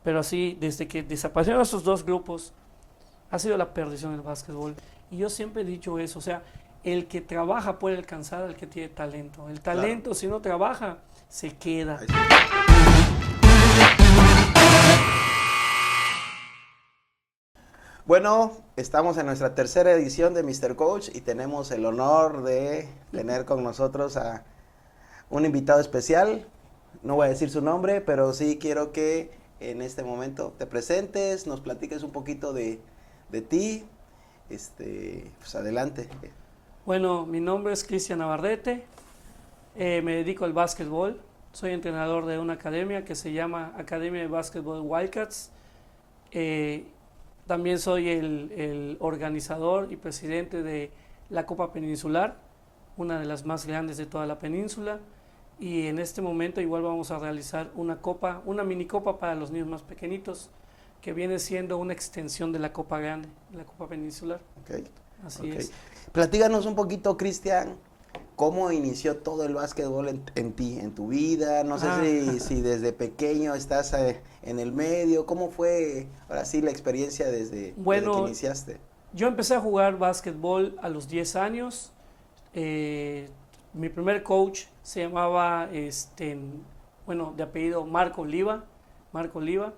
Pero así, desde que desaparecieron esos dos grupos, ha sido la perdición del básquetbol. Y yo siempre he dicho eso, o sea, el que trabaja puede alcanzar al que tiene talento. El Claro. talento, si no trabaja, se queda. Ahí sí. Bueno, estamos en nuestra tercera edición de Mr. Coach y tenemos el honor de tener con nosotros a un invitado especial. No voy a decir su nombre, pero sí quiero que en este momento te presentes, nos platiques un poquito de ti. Pues adelante. Bueno, mi nombre es Cristian Navarrete, me dedico al básquetbol, soy entrenador de una academia que se llama Academia de Básquetbol Wildcats. Eh, También soy el organizador y presidente de la Copa Peninsular, una de las más grandes de toda la península. Y en este momento igual vamos a realizar una copa, una mini copa para los niños más pequeñitos, que viene siendo una extensión de la Copa Grande, la Copa Peninsular. Okay. Así Okay. es. Platícanos un poquito, Cristian, cómo inició todo el básquetbol en ti, en tu vida. No sé si desde pequeño estás en el medio. ¿Cómo fue ahora sí la experiencia desde que Bueno, iniciaste? yo empecé a jugar básquetbol a los 10 años. Mi primer coach se llamaba, bueno, de apellido Marco Oliva. Marco Oliva.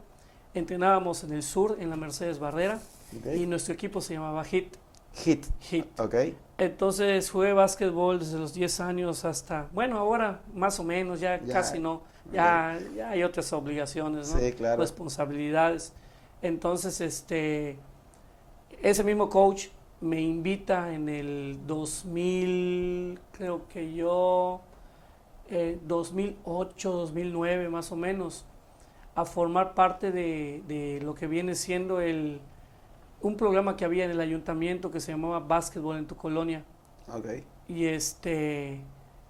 Entrenábamos en el sur, en la Mercedes Barrera, Okay. y nuestro equipo se llamaba HIT. Hit. HIT. Ok. Entonces jugué básquetbol desde los 10 años hasta, bueno, ahora más o menos, ya casi no, ya hay otras obligaciones, ¿no? Sí, claro. Responsabilidades. Entonces, ese mismo coach me invita en el 2000, creo que yo, 2008, 2009 más o menos, a formar parte de lo que viene siendo un programa que había en el ayuntamiento que se llamaba Básquetbol en tu Colonia. Ok. Y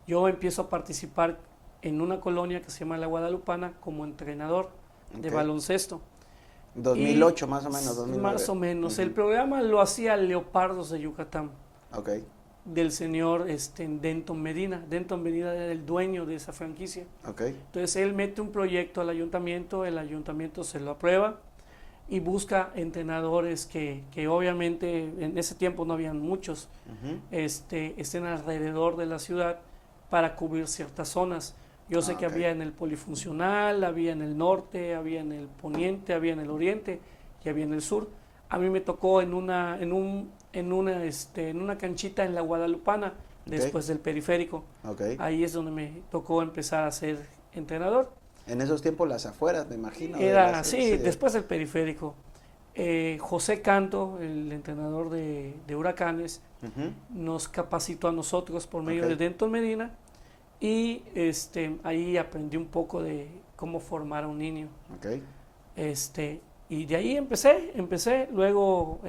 yo empiezo a participar en una colonia que se llama La Guadalupana como entrenador de Ok. baloncesto. 2008 Y más o menos, 2009. más o menos. Ujú. El programa lo hacía Leopardos de Yucatán, Ok. del señor Denton Medina. Denton Medina era el dueño de esa franquicia. Ok. Entonces él mete un proyecto al ayuntamiento, el ayuntamiento se lo aprueba y busca entrenadores que obviamente en ese tiempo no habían muchos, Ujú. estén alrededor de la ciudad para cubrir ciertas zonas. Yo sé que Ok. había en el polifuncional, había en el norte, había en el poniente, había en el oriente y había en el sur. A mí me tocó en una canchita en la Guadalupana, después del periférico. Ok. Ahí es donde me tocó empezar a ser entrenador. En esos tiempos las afueras, me imagino. Era así, después del periférico. José Canto, el entrenador de Huracanes, Ujú. nos capacitó a nosotros por medio Ok. de Denton Medina y ahí aprendí un poco de cómo formar a un niño. Ok. Y de ahí empecé, luego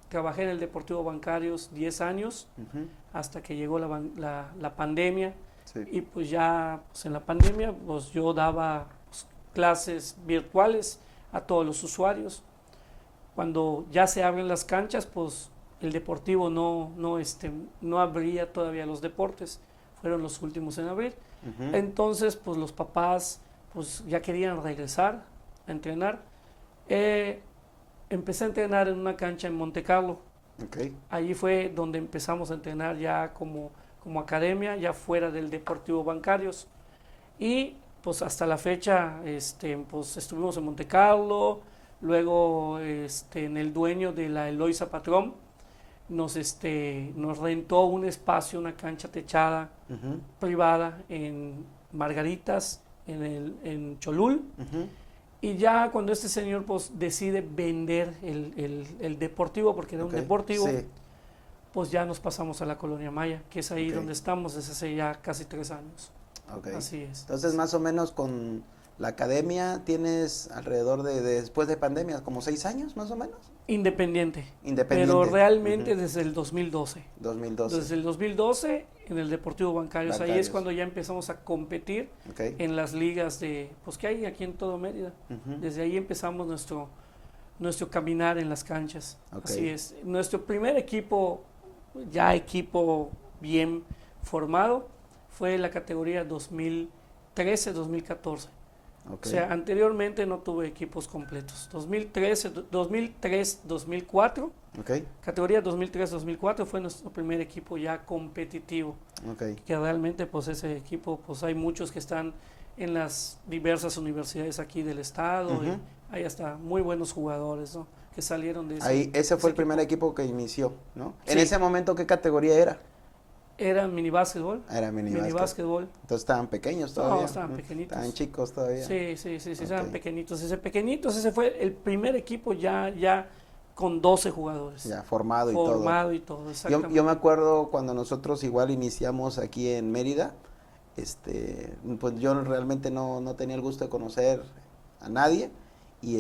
trabajé en el Deportivo Bancarios 10 años Ujú. hasta que llegó la pandemia. Sí. Y pues ya pues en la pandemia pues yo daba pues, clases virtuales a todos los usuarios. Cuando ya se abren las canchas, pues el deportivo no abría todavía los deportes, fueron los últimos en abrir. Ujú. Entonces pues los papás pues ya querían regresar a entrenar. Empecé a entrenar en una cancha en Monte Carlo. Ok. Allí fue donde empezamos a entrenar ya como academia, ya fuera del Deportivo Bancarios. Y pues hasta la fecha pues estuvimos en Monte Carlo, luego en el dueño de la Eloisa Patrón nos rentó un espacio, una cancha techada Ujú. privada en Margaritas, en Cholul. Ujú. Y ya cuando este señor pues decide vender el deportivo, porque era Ok. un deportivo, Sí. pues ya nos pasamos a la Colonia Maya, que es ahí Ok. donde estamos desde hace ya casi 3 años. Ok. Así es. Entonces, más o menos con la academia tienes alrededor después de pandemia, como 6 años, más o menos. Independiente, Independiente. pero realmente Ujú. desde el 2012. 2012. Desde el 2012 en el Deportivo Bancarios, ahí es Bancarios. cuando ya empezamos a competir Ok. en las ligas pues que hay aquí en todo Mérida. Ujú. Desde ahí empezamos nuestro caminar en las canchas. Ok. Así es. Nuestro primer equipo, ya equipo bien formado, fue la categoría 2013-2014. Ok. O sea, anteriormente no tuve equipos completos. 2003-2004, Ok, categoría 2003-2004 fue nuestro primer equipo ya competitivo. ok. Que realmente pues ese equipo, pues hay muchos que están en las diversas universidades aquí del estado y Ujú. hay hasta muy buenos jugadores, ¿no? Que salieron de Ahí, ese fue ese el primer equipo que inició, ¿no? En Sí. ese momento, ¿qué categoría era? Era mini básquetbol. Era mini Mini básquet. básquetbol. Entonces estaban pequeños No, todavía. estaban Ujú. pequeñitos. Estaban chicos todavía. Sí, estaban Ok. pequeñitos. Ese fue el primer equipo ya con 12 jugadores. Ya, formado y todo. Formado y todo, exactamente. Yo me acuerdo cuando nosotros igual iniciamos aquí en Mérida, pues yo realmente no tenía el gusto de conocer a nadie y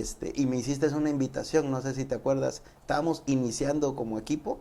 me hiciste una invitación, no sé si te acuerdas, estábamos iniciando como equipo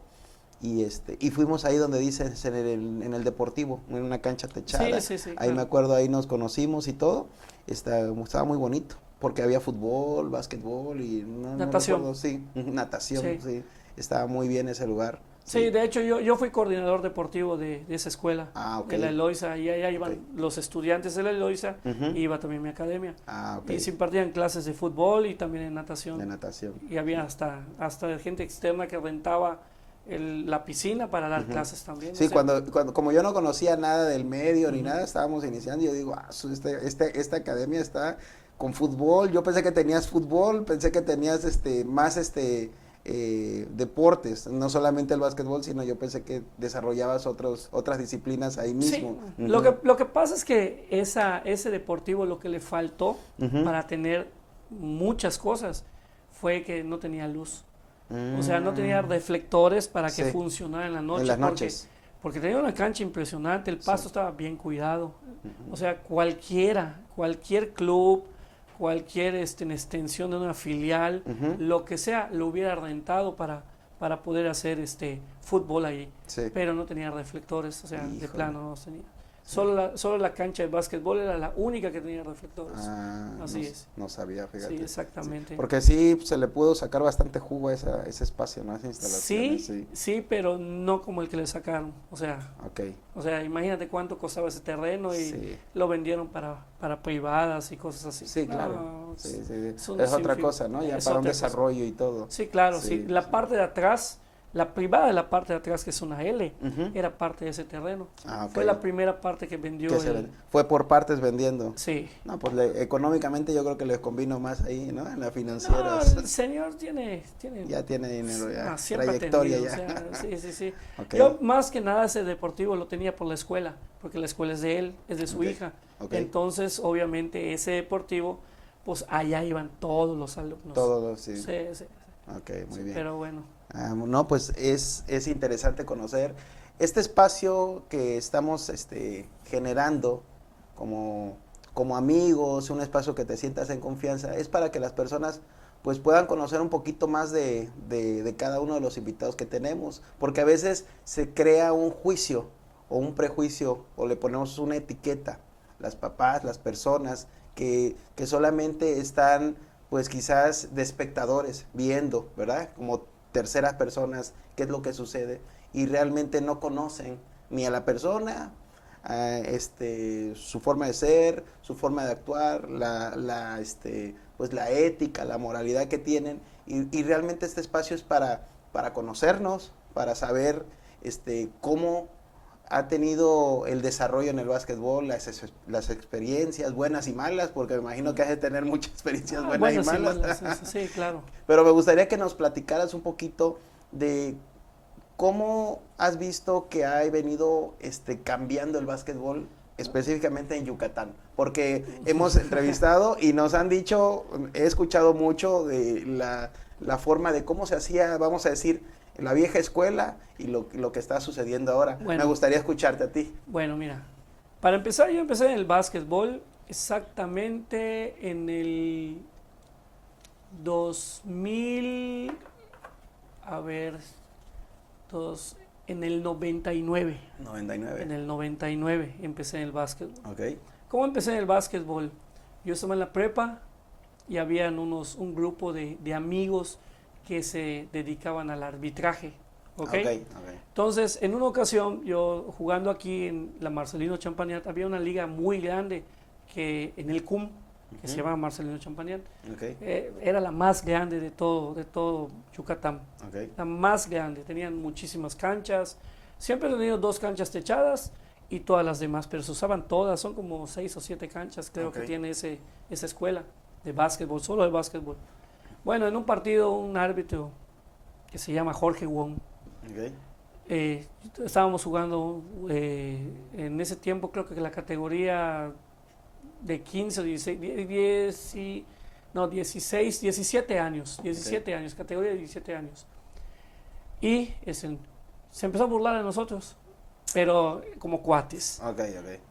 y fuimos ahí donde dices en el deportivo, en una cancha techada. Sí, Ahí claro. me acuerdo, ahí nos conocimos y todo. Estaba muy bonito, porque había fútbol, básquetbol y Natación. No recuerdo, sí, natación, Sí. sí. Estaba muy bien ese lugar. Sí, de hecho yo fui coordinador deportivo de esa escuela, Ah, ok. de la Eloisa, y allá iban Ok. los estudiantes de la Eloisa, Ujú. y iba también mi academia. Ah, ok. Y se impartían clases de fútbol y también en natación. De natación. Y había hasta gente externa que rentaba la piscina para dar Ujú. clases también. Sí, o sea, como yo no conocía nada del medio ni Ujú. nada, estábamos iniciando, yo digo, esta academia está con fútbol, yo pensé que tenías fútbol, pensé que tenías más deportes, no solamente el básquetbol, sino yo pensé que desarrollabas otras disciplinas ahí Sí, mismo. lo que pasa es que ese deportivo lo que le faltó Ujú. para tener muchas cosas fue que no tenía luz. O sea, no tenía Mm, reflectores para que sí, funcionara en la noche. en las noches. Porque tenía una cancha impresionante, el pasto Sí. estaba bien cuidado. Ujú. O sea, cualquier club, cualquier extensión de una filial, Ujú. lo que sea, lo hubiera rentado para poder hacer fútbol ahí. Sí. Pero no tenía reflectores, o sea, de Híjole. plano no los tenía. Sí. Solo la cancha de básquetbol era la única que tenía reflectores. Ah, Así no, es. no sabía, fíjate. Sí, exactamente. Porque sí, se le pudo sacar bastante jugo a ese espacio, ¿no? A esas instalaciones, Sí, pero no como el que le sacaron. O sea, Ok, imagínate cuánto costaba ese terreno y sí. lo vendieron para privadas y cosas así. Sí, No, claro. Sí, sí. es un Es otra sinfín. cosa, ¿no? Ya Es para un otra cosa. desarrollo y todo. Sí, claro, Sí, sí. La sí. parte de atrás, la privada de la parte de atrás, que es una L, Ujú. era parte de ese terreno. Ah, ok. Fue la primera parte que vendió Que fue por partes vendiendo. Sí. No, pues económicamente yo creo que les convino más ahí, ¿no? En la No, financiera. el señor tiene Ya tiene dinero, ya. siempre ha Trayectoria tenido, ya. o sea, sí. Ok. Yo más que nada ese deportivo lo tenía por la escuela, porque la escuela es de él, es de su Ok, hija. ok. Entonces, obviamente, ese deportivo, pues allá iban todos los alumnos. Todos, sí. Sí. Ok, muy Sí, bien. pero bueno. No, pues es interesante conocer este espacio que estamos generando como amigos, un espacio que te sientas en confianza, es para que las personas pues puedan conocer un poquito más de cada uno de los invitados que tenemos, porque a veces se crea un juicio o un prejuicio o le ponemos una etiqueta, las papás, las personas que solamente están pues quizás de espectadores viendo, ¿verdad? Como terceras personas, qué es lo que sucede y realmente no conocen ni a la persona, su forma de ser, su forma de actuar, pues la ética, la moralidad que tienen y realmente este espacio es para conocernos, para saber cómo ha tenido el desarrollo en el básquetbol, las experiencias buenas y malas, porque me imagino que has de tener muchas experiencias buenas y malas. Sí, claro. Pero me gustaría que nos platicaras un poquito de cómo has visto que ha venido cambiando el básquetbol específicamente en Yucatán, porque hemos entrevistado y nos han dicho, he escuchado mucho de la forma de cómo se hacía, vamos a decir, la vieja escuela y lo que está sucediendo ahora. Bueno. Me gustaría escucharte a ti. Bueno, mira, para empezar, yo empecé en el básquetbol exactamente en el 2000, a ver, en el 99. 99. En el 99 empecé en el básquetbol. Ok. ¿Cómo empecé en el básquetbol? Yo estaba en la prepa y habían un grupo de amigos que se dedicaban al arbitraje. ¿Ok? Entonces, en una ocasión, yo jugando aquí en la Marcelino Champagnat, había una liga muy grande que en el CUM, que se llamaba Marcelino Champagnat. Okay. Era la más grande de todo Yucatán. Okay. La más grande, tenían muchísimas canchas. Siempre he tenido 2 canchas techadas y todas las demás, pero se usaban todas, son como 6 o 7 canchas, creo que tiene esa escuela de básquetbol, solo de básquetbol. Bueno, en un partido, un árbitro que se llama Jorge Wong, estábamos jugando en ese tiempo, creo que la categoría de 15 o 16, 16, 17 años, 17 años, categoría de 17 años. Y se empezó a burlar de nosotros, pero como cuates.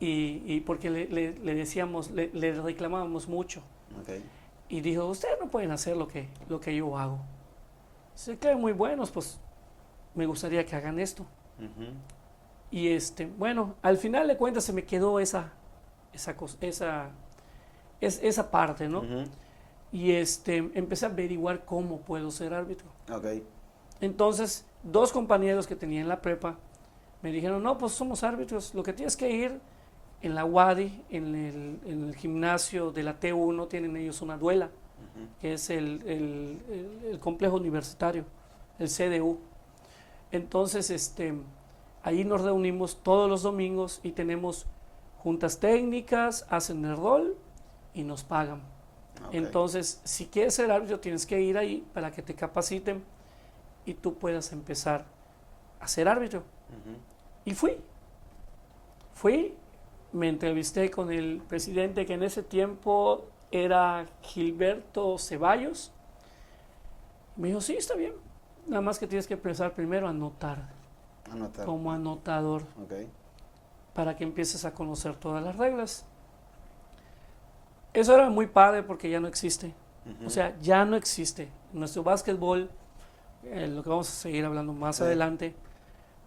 Y porque le decíamos, le reclamábamos mucho. Y dijo, ustedes no pueden hacer lo que yo hago. Se creen muy buenos, pues me gustaría que hagan esto. Y bueno, al final de cuentas se me quedó esa parte, ¿no? Y empecé a averiguar cómo puedo ser árbitro. Entonces, 2 compañeros que tenía en la prepa me dijeron, no, pues somos árbitros, lo que tienes que ir en la UADY, en el gimnasio de la T1, tienen ellos una duela, que es el complejo universitario, el CDU. Entonces, ahí nos reunimos todos los domingos y tenemos juntas técnicas, hacen el rol y nos pagan. Entonces, si quieres ser árbitro, tienes que ir ahí para que te capaciten y tú puedas empezar a ser árbitro. Y fui, me entrevisté con el presidente, que en ese tiempo era Gilberto Ceballos. Me dijo, sí, está bien, nada más que tienes que empezar primero a anotar. Como anotador, para que empieces a conocer todas las reglas. Eso era muy padre porque ya no existe. O sea, ya no existe. Nuestro básquetbol, lo que vamos a seguir hablando más adelante,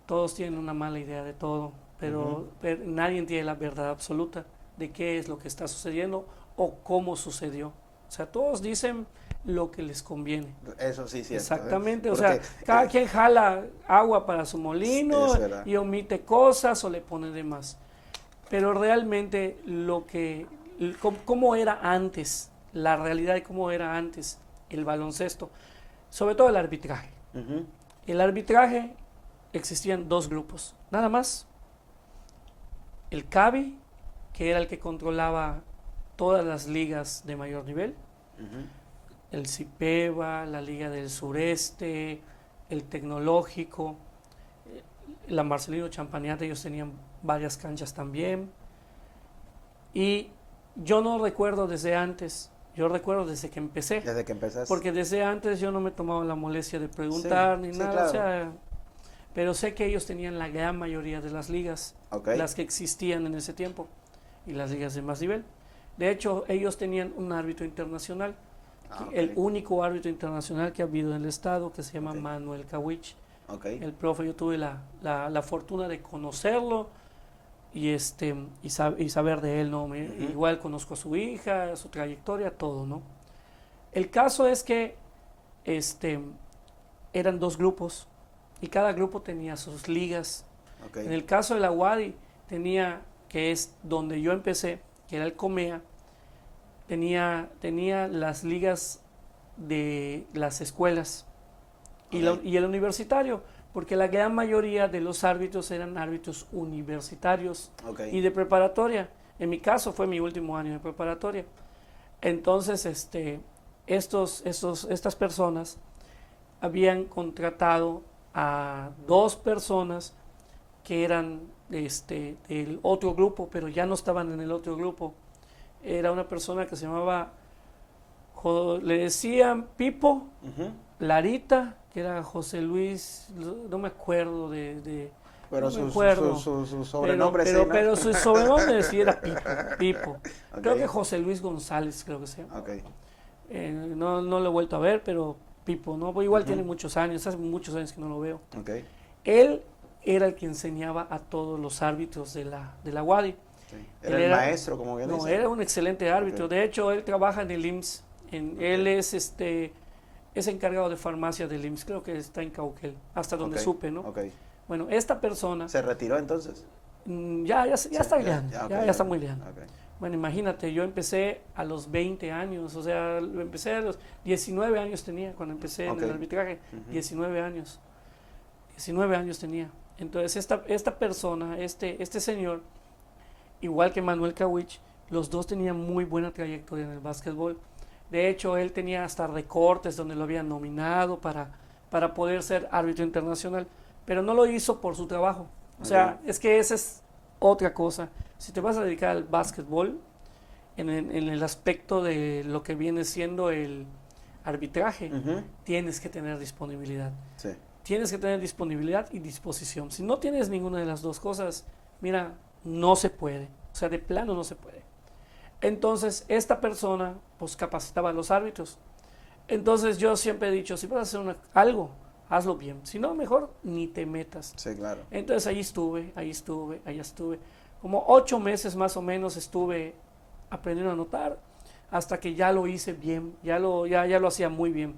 todos tienen una mala idea de todo, pero nadie tiene la verdad absoluta de qué es lo que está sucediendo o cómo sucedió. O sea, todos dicen lo que les conviene. Eso sí, cierto. Exactamente, o sea, cada quien jala agua para su molino y omite cosas o le pone de más. Pero realmente cómo era antes, la realidad de cómo era antes el baloncesto, sobre todo el arbitraje. El arbitraje, existían 2 grupos, nada más. El CABI, que era el que controlaba todas las ligas de mayor nivel, el CIPEVA, la Liga del Sureste, el Tecnológico, la Marcelino Champagnat, ellos tenían varias canchas también. Y yo no recuerdo desde antes, yo recuerdo desde que empecé. Desde que empezaste. Porque desde antes yo no me tomaba la molestia de preguntar ni nada, claro. O sea, pero sé que ellos tenían la gran mayoría de las ligas, las que existían en ese tiempo, y las ligas de más nivel. De hecho, ellos tenían un árbitro internacional, el único árbitro internacional que ha habido en el estado, que se llama Manuel Kawich. El profe, yo tuve la fortuna de conocerlo y saber de él, ¿no? Igual conozco a su hija, su trayectoria, todo, ¿no? El caso es que eran 2 grupos y cada grupo tenía sus ligas. En el caso de la UADY tenía, que es donde yo empecé, que era el COMEA, tenía las ligas de las escuelas y el universitario, porque la gran mayoría de los árbitros eran árbitros universitarios y de preparatoria. En mi caso fue mi último año de preparatoria. Entonces, estas personas habían contratado a 2 personas que eran del otro grupo, pero ya no estaban en el otro grupo. Era una persona que se llamaba, le decían Pipo, Larita, que era José Luis, no me acuerdo pero no su sobrenombre pero su sobrenombre sí era Pipo. Creo que José Luis González, creo que se llama. No lo he vuelto a ver, pero Pipo, ¿no? Igual tiene muchos años, hace muchos años que no lo veo. Él era el que enseñaba a todos los árbitros de la UADY. Era el maestro, como bien dice. No, era un excelente árbitro. De hecho, él trabaja en el IMSS. Él es encargado de farmacia del IMSS. Creo que está en Cauquel, hasta donde supe, ¿no? Bueno, esta persona... ¿Se retiró entonces? Ya está grande, ya está muy grande. Bueno, imagínate, yo empecé a los 20 años, o sea, empecé a los 19 años tenía cuando empecé en el arbitraje, 19 años, 19 años tenía. Entonces esta persona, este señor, igual que Manuel Kawich, los dos tenían muy buena trayectoria en el básquetbol. De hecho, él tenía hasta recortes donde lo habían nominado para poder ser árbitro internacional, pero no lo hizo por su trabajo. O sea, es que esa es otra cosa. Si te vas a dedicar al básquetbol, en el aspecto de lo que viene siendo el arbitraje, tienes que tener disponibilidad. Sí. Tienes que tener disponibilidad y disposición. Si no tienes ninguna de las dos cosas, mira, no se puede. O sea, de plano no se puede. Entonces, esta persona, pues, capacitaba a los árbitros. Entonces, yo siempre he dicho, si vas a hacer algo, hazlo bien. Si no, mejor ni te metas. Sí, claro. Entonces, ahí estuve. Como 8 meses más o menos estuve aprendiendo a anotar, hasta que ya lo hice bien, ya lo hacía muy bien.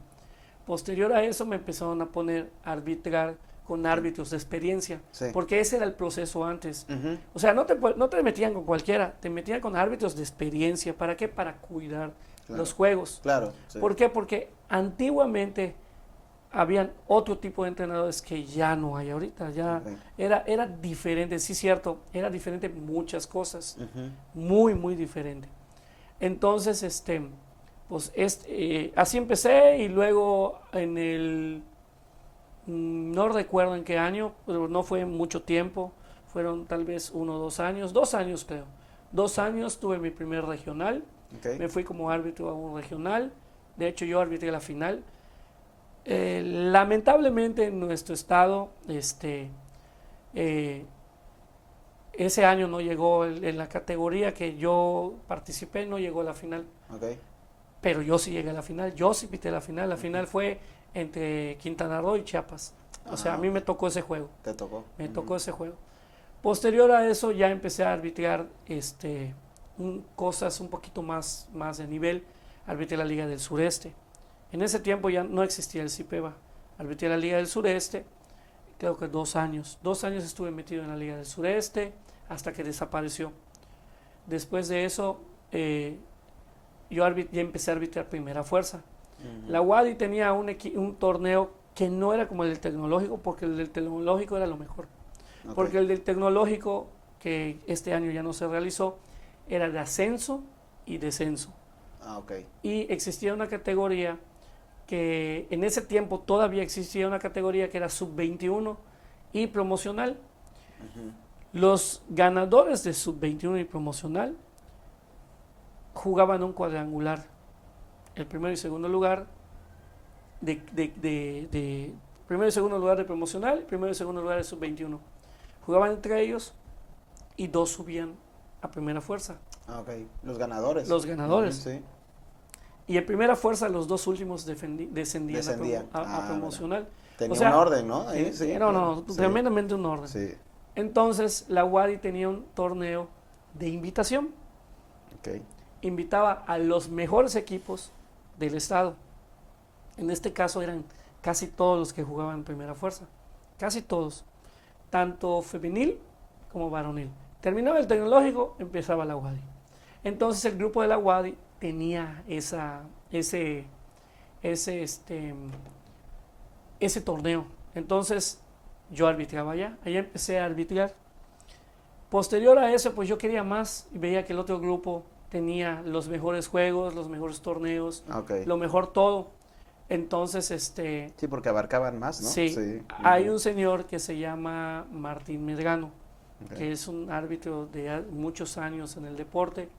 Posterior a eso me empezaron a poner a arbitrar con árbitros de experiencia, porque ese era el proceso antes. O sea, no te metían con cualquiera, te metían con árbitros de experiencia. ¿Para qué? Para cuidar los juegos. Claro. Sí. ¿Por qué? Porque antiguamente habían otro tipo de entrenadores que ya no hay ahorita. Ya era diferente, sí, cierto, era diferente muchas cosas, muy, muy diferente. Entonces, pues así empecé, y luego no recuerdo en qué año, pero no fue mucho tiempo, fueron tal vez 1 o 2 años, 2 años creo. 2 años tuve mi primer regional, me fui como árbitro a un regional, de hecho yo arbitré la final. Lamentablemente en nuestro estado, ese año no llegó, en la categoría que yo participé, no llegó a la final. Pero yo sí llegué a la final, yo sí pité la final. La final fue entre Quintana Roo y Chiapas. O sea, a mí me tocó ese juego. ¿Te tocó? Me tocó ese juego. Posterior a eso ya empecé a arbitrar cosas un poquito más de nivel. Arbitré la Liga del Sureste. En ese tiempo ya no existía el CIPEVA. Arbitré la Liga del Sureste, creo que 2 años. 2 años estuve metido en la Liga del Sureste hasta que desapareció. Después de eso, ya empecé a arbitrar primera fuerza. La UADY tenía un torneo que no era como el del tecnológico, porque el del tecnológico era lo mejor. Porque el del tecnológico, que este año ya no se realizó, era de ascenso y descenso. Y existía una categoría que en ese tiempo todavía existía una categoría que era sub-21 y promocional. Los ganadores de sub-21 y promocional jugaban un cuadrangular. El primero y segundo lugar primero y segundo lugar de promocional, primero y segundo lugar de sub-21. Jugaban entre ellos y 2 subían a primera fuerza. Los ganadores. Los ganadores. Sí. Y en primera fuerza los 2 últimos descendían a promocional. Tenía un orden, ¿no? Tremendamente un orden. Sí. Entonces la UADY tenía un torneo de invitación. Invitaba a los mejores equipos del estado. En este caso eran casi todos los que jugaban en primera fuerza. Casi todos. Tanto femenil como varonil. Terminaba el tecnológico, empezaba la UADY. Entonces el grupo de la UADY tenía ese torneo. Entonces yo arbitraba allá empecé a arbitrar. Posterior a eso, pues yo quería más y veía que el otro grupo tenía los mejores juegos, los mejores torneos, lo mejor todo. Entonces, sí, porque abarcaban más, ¿no? Sí. Hay un señor que se llama Martín Medrano, que es un árbitro de muchos años en el deporte,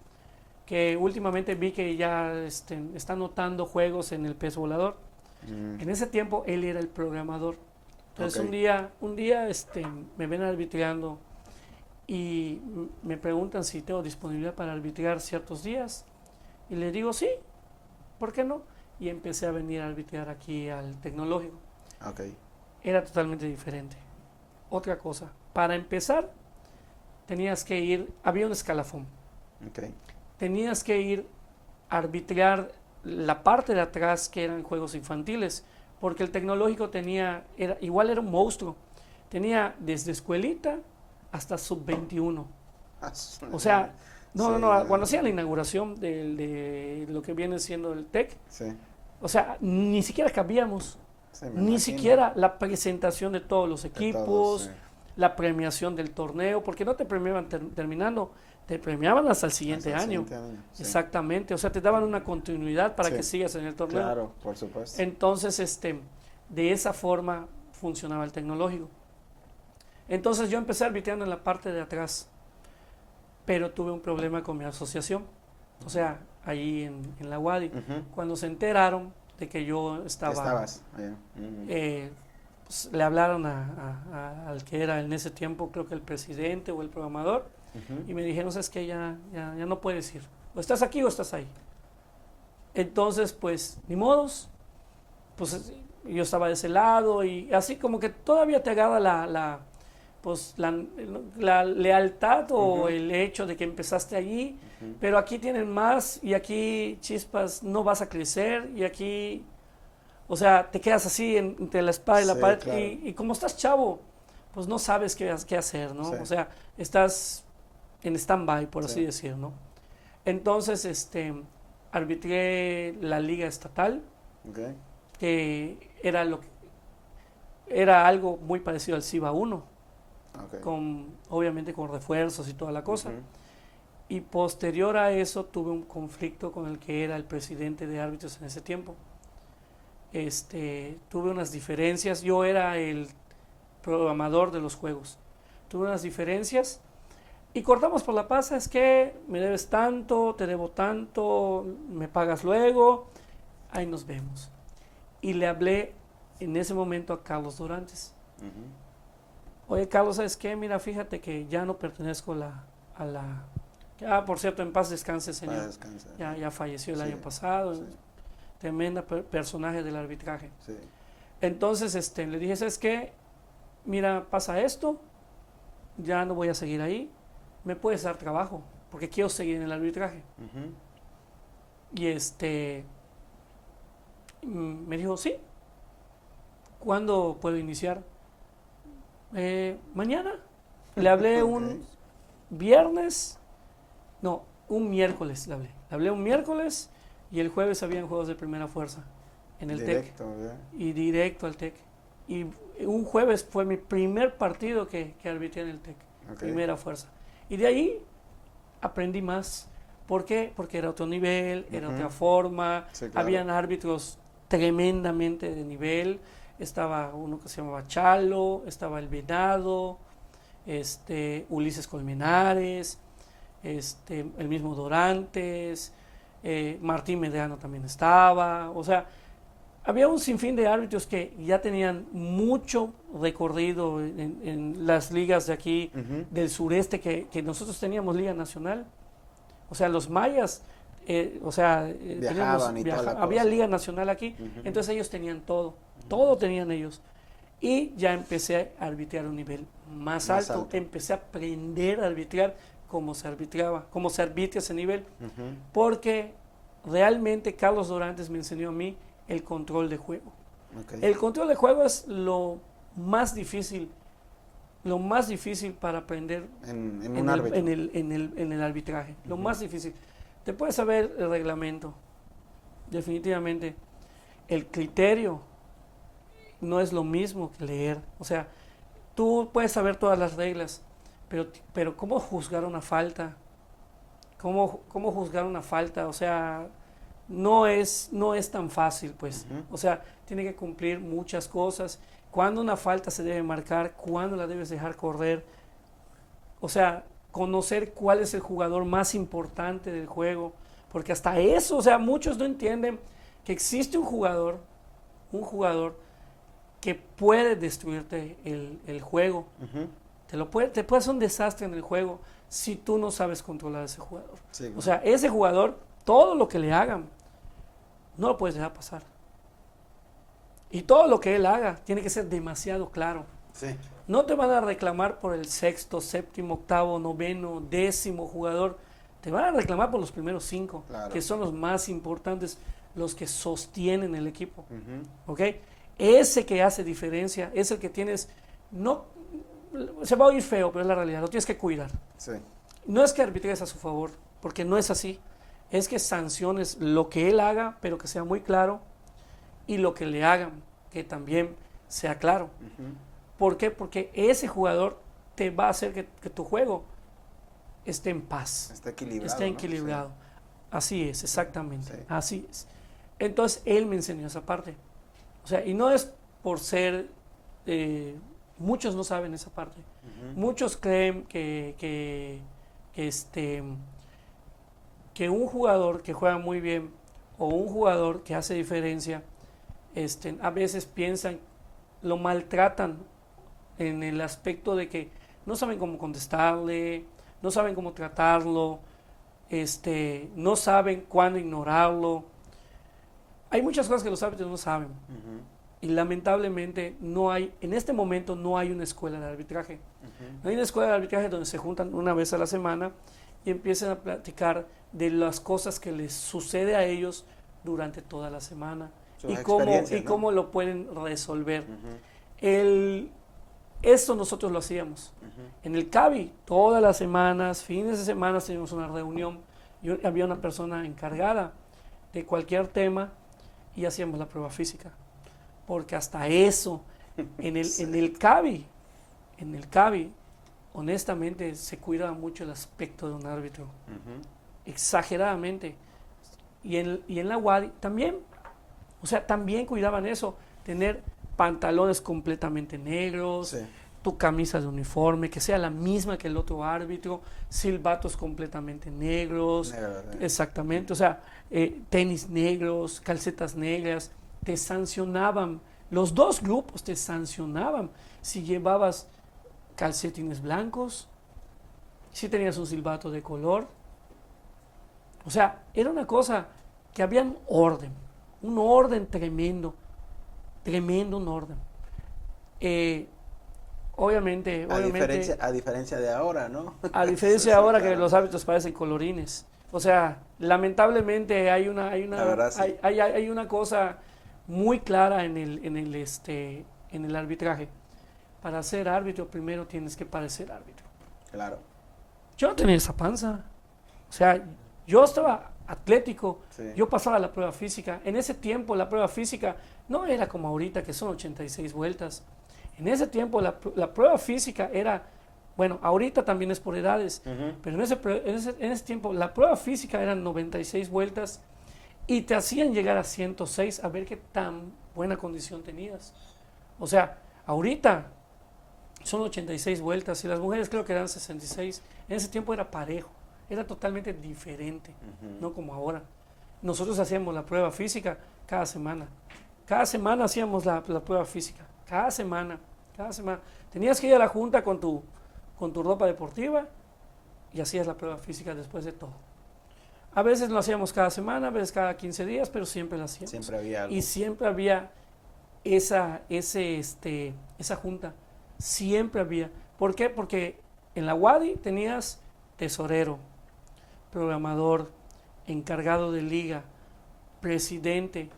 que últimamente vi que ya está anotando juegos en el pez volador. En ese tiempo él era el programador. Entonces un día me ven arbitrando y me preguntan si tengo disponibilidad para arbitrar ciertos días, y le digo sí, ¿por qué no? Y empecé a venir a arbitrar aquí al tecnológico. Era totalmente diferente. Otra cosa, para empezar tenías que ir, había un escalafón. Tenías que ir a arbitrar la parte de atrás, que eran juegos infantiles, porque el tecnológico igual era un monstruo. Tenía desde escuelita hasta sub-21. O sea, No, cuando hacían la inauguración de lo que viene siendo el TEC, Sí. o sea, ni siquiera cabíamos, Sí, me ni imagino. siquiera la presentación de todos los De equipos, todos, sí. la premiación del torneo, porque no te premiaban terminando, te premiaban hasta el siguiente Hasta el año. siguiente año, sí. Exactamente, o sea, te daban una continuidad para Sí. que sigas en el torneo. Claro, por supuesto. Entonces, de esa forma funcionaba el tecnológico. Entonces yo empecé arbitrando en la parte de atrás, pero tuve un problema con mi asociación, o sea, allí en la UADI. Ujú. Cuando se enteraron de que yo estaba, Estabas allá. Ujú. pues, le hablaron al que era en ese tiempo, creo que el presidente o el programador, Ujú. y me dijeron, es que ya no puedes ir, o estás aquí o estás ahí. Entonces, pues, ni modos, pues yo estaba de ese lado y así como que todavía te agarra pues, la lealtad o Ujú. el hecho de que empezaste allí, Ujú. pero aquí tienen más y aquí, chispas, no vas a crecer y aquí, o sea, te quedas así entre la espada y la Sí, pared claro. y como estás chavo, pues no sabes qué hacer, ¿no? Sí. O sea, estás en stand-by, por así Sí. decir, ¿no? Entonces, arbitré la liga estatal, Ok. que era algo muy parecido al CIBA 1, Ok. obviamente con refuerzos y toda la cosa. Ujú. Y posterior a eso tuve un conflicto con el que era el presidente de árbitros en ese tiempo. Tuve unas diferencias, yo era el programador de los juegos. Tuve unas diferencias y cortamos por la paz, es que me debes tanto, te debo tanto, me pagas luego, ahí nos vemos. Y le hablé en ese momento a Carlos Dorantes. Ujú. Oye, Carlos, ¿sabes qué? Mira, fíjate que ya no pertenezco a la... por cierto, en paz descanse, Para señor. descansar. Ya falleció el Sí, año pasado. sí. Tremenda personaje del arbitraje. Sí. Entonces, le dije, ¿sabes qué? Mira, pasa esto, ya no voy a seguir ahí, me puedes dar trabajo, porque quiero seguir en el arbitraje. Ujú. Y me dijo, sí, ¿cuándo puedo iniciar? Mañana. Le hablé Ok. un viernes, no, un miércoles le hablé. Le hablé un miércoles y el jueves habían juegos de primera fuerza en el TEC. Directo, ¿verdad? Y directo al TEC. Y un jueves fue mi primer partido que arbitré en el TEC, Ok. primera fuerza. Y de ahí aprendí más. ¿Por qué? Porque era otro nivel, era Ujú. otra forma, Sí, claro. habían árbitros tremendamente de nivel. Estaba uno que se llamaba Chalo, estaba el Venado, Ulises Colmenares, el mismo Dorantes, Martín Medrano también estaba. O sea, había un sinfín de árbitros que ya tenían mucho recorrido en las ligas de aquí Ujú. del sureste, que nosotros teníamos Liga Nacional. O sea, los mayas, Viajaban y toda la había cosa. Liga Nacional aquí, Ujú. entonces ellos tenían todo tenían ellos. Y ya empecé a arbitrar a un nivel más alto, empecé a aprender a arbitrar cómo se arbitraba, cómo se arbitra ese nivel, Ujú. porque realmente Carlos Dorantes me enseñó a mí el control de juego. Ok. El control de juego es lo más difícil para aprender En un árbitro. en el arbitraje. Lo Ujú. más difícil. Te puedes saber el reglamento, definitivamente. El criterio no es lo mismo que leer. O sea, tú puedes saber todas las reglas, pero ¿cómo juzgar una falta? ¿Cómo juzgar una falta? O sea, no es tan fácil, pues. Ujú. O sea, tiene que cumplir muchas cosas. Cuándo una falta se debe marcar, cuándo la debes dejar correr. O sea, conocer cuál es el jugador más importante del juego. Porque hasta eso, o sea, muchos no entienden que existe un jugador que puede destruirte el juego. Ujú. Te puede hacer un desastre en el juego si tú no sabes controlar a ese jugador. Sí, O sea, ese jugador, todo lo que le hagan, no lo puedes dejar pasar. Y todo lo que él haga tiene que ser demasiado claro. sí. No te van a reclamar por el sexto, séptimo, octavo, noveno, décimo jugador. Te van a reclamar por los primeros 5, Claro. que son los más importantes, los que sostienen el equipo. Ujú. ¿Ok? Ese que hace diferencia es el que tienes, no, se va a oír feo, pero es la realidad, lo tienes que cuidar. Sí. No es que arbitres a su favor, porque no es así. Es que sanciones lo que él haga, pero que sea muy claro, y lo que le hagan, que también sea claro. Ujú. ¿Por qué? Porque ese jugador te va a hacer que tu juego esté en paz, Está equilibrado. esté ¿no? equilibrado. Sí. Así es, exactamente, Sí. así es. Entonces él me enseñó esa parte. O sea, y no es por ser, muchos no saben esa parte. Ujú. Muchos creen que un jugador que juega muy bien o un jugador que hace diferencia, a veces piensan, lo maltratan en el aspecto de que no saben cómo contestarle, no saben cómo tratarlo, no saben cuándo ignorarlo. Hay muchas cosas que los árbitros no saben. Ujú. Y lamentablemente no hay, en este momento no hay una escuela de arbitraje. Ujú. No hay una escuela de arbitraje donde se juntan una vez a la semana y empiecen a platicar de las cosas que les sucede a ellos durante toda la semana Sus y experiencias, ¿no? cómo lo pueden resolver. Ujú. Esto nosotros lo hacíamos. Ujú. En el CABI, todas las semanas, fines de semana, teníamos una reunión y había una persona encargada de cualquier tema y hacíamos la prueba física. Porque hasta eso, Sí. en el CABI, honestamente, se cuida mucho el aspecto de un árbitro. Ujú. Exageradamente. Y en la UADI también. O sea, también cuidaban eso. Tener pantalones completamente negros, Sí. tu camisa de uniforme, que sea la misma que el otro árbitro, silbatos completamente negros, Negro, sí. exactamente, o sea, tenis negros, calcetas negras, te sancionaban, los dos grupos te sancionaban si llevabas calcetines blancos, si tenías un silbato de color, o sea, era una cosa que había un orden tremendo, tremendo un orden. Eh, obviamente, A diferencia de ahora, ¿no? a Sí, diferencia de sí, ahora que claro. los hábitos parecen colorines. O sea, lamentablemente La verdad, sí. hay una cosa muy clara en el arbitraje. Para ser árbitro primero tienes que parecer árbitro. Claro. Yo no tenía esa panza. O sea, yo estaba atlético, Sí. yo pasaba la prueba física. En ese tiempo la prueba física no era como ahorita que son 86 vueltas. En ese tiempo la prueba física era, bueno, ahorita también es por edades, Ujú. pero en ese tiempo la prueba física eran 96 vueltas y te hacían llegar a 106 a ver qué tan buena condición tenías. O sea, ahorita son 86 vueltas y las mujeres creo que eran 66. En ese tiempo era parejo, era totalmente diferente, Ujú. no como ahora. Nosotros hacíamos la prueba física cada semana. Cada semana hacíamos la prueba física. Cada semana, cada semana. Tenías que ir a la junta con tu ropa deportiva y hacías la prueba física después de todo. A veces lo hacíamos cada semana, a veces cada 15 días, pero siempre lo hacíamos. Siempre había algo. Y siempre había esa junta. Siempre había. ¿Por qué? Porque en la UADI tenías tesorero, programador, encargado de liga, presidente,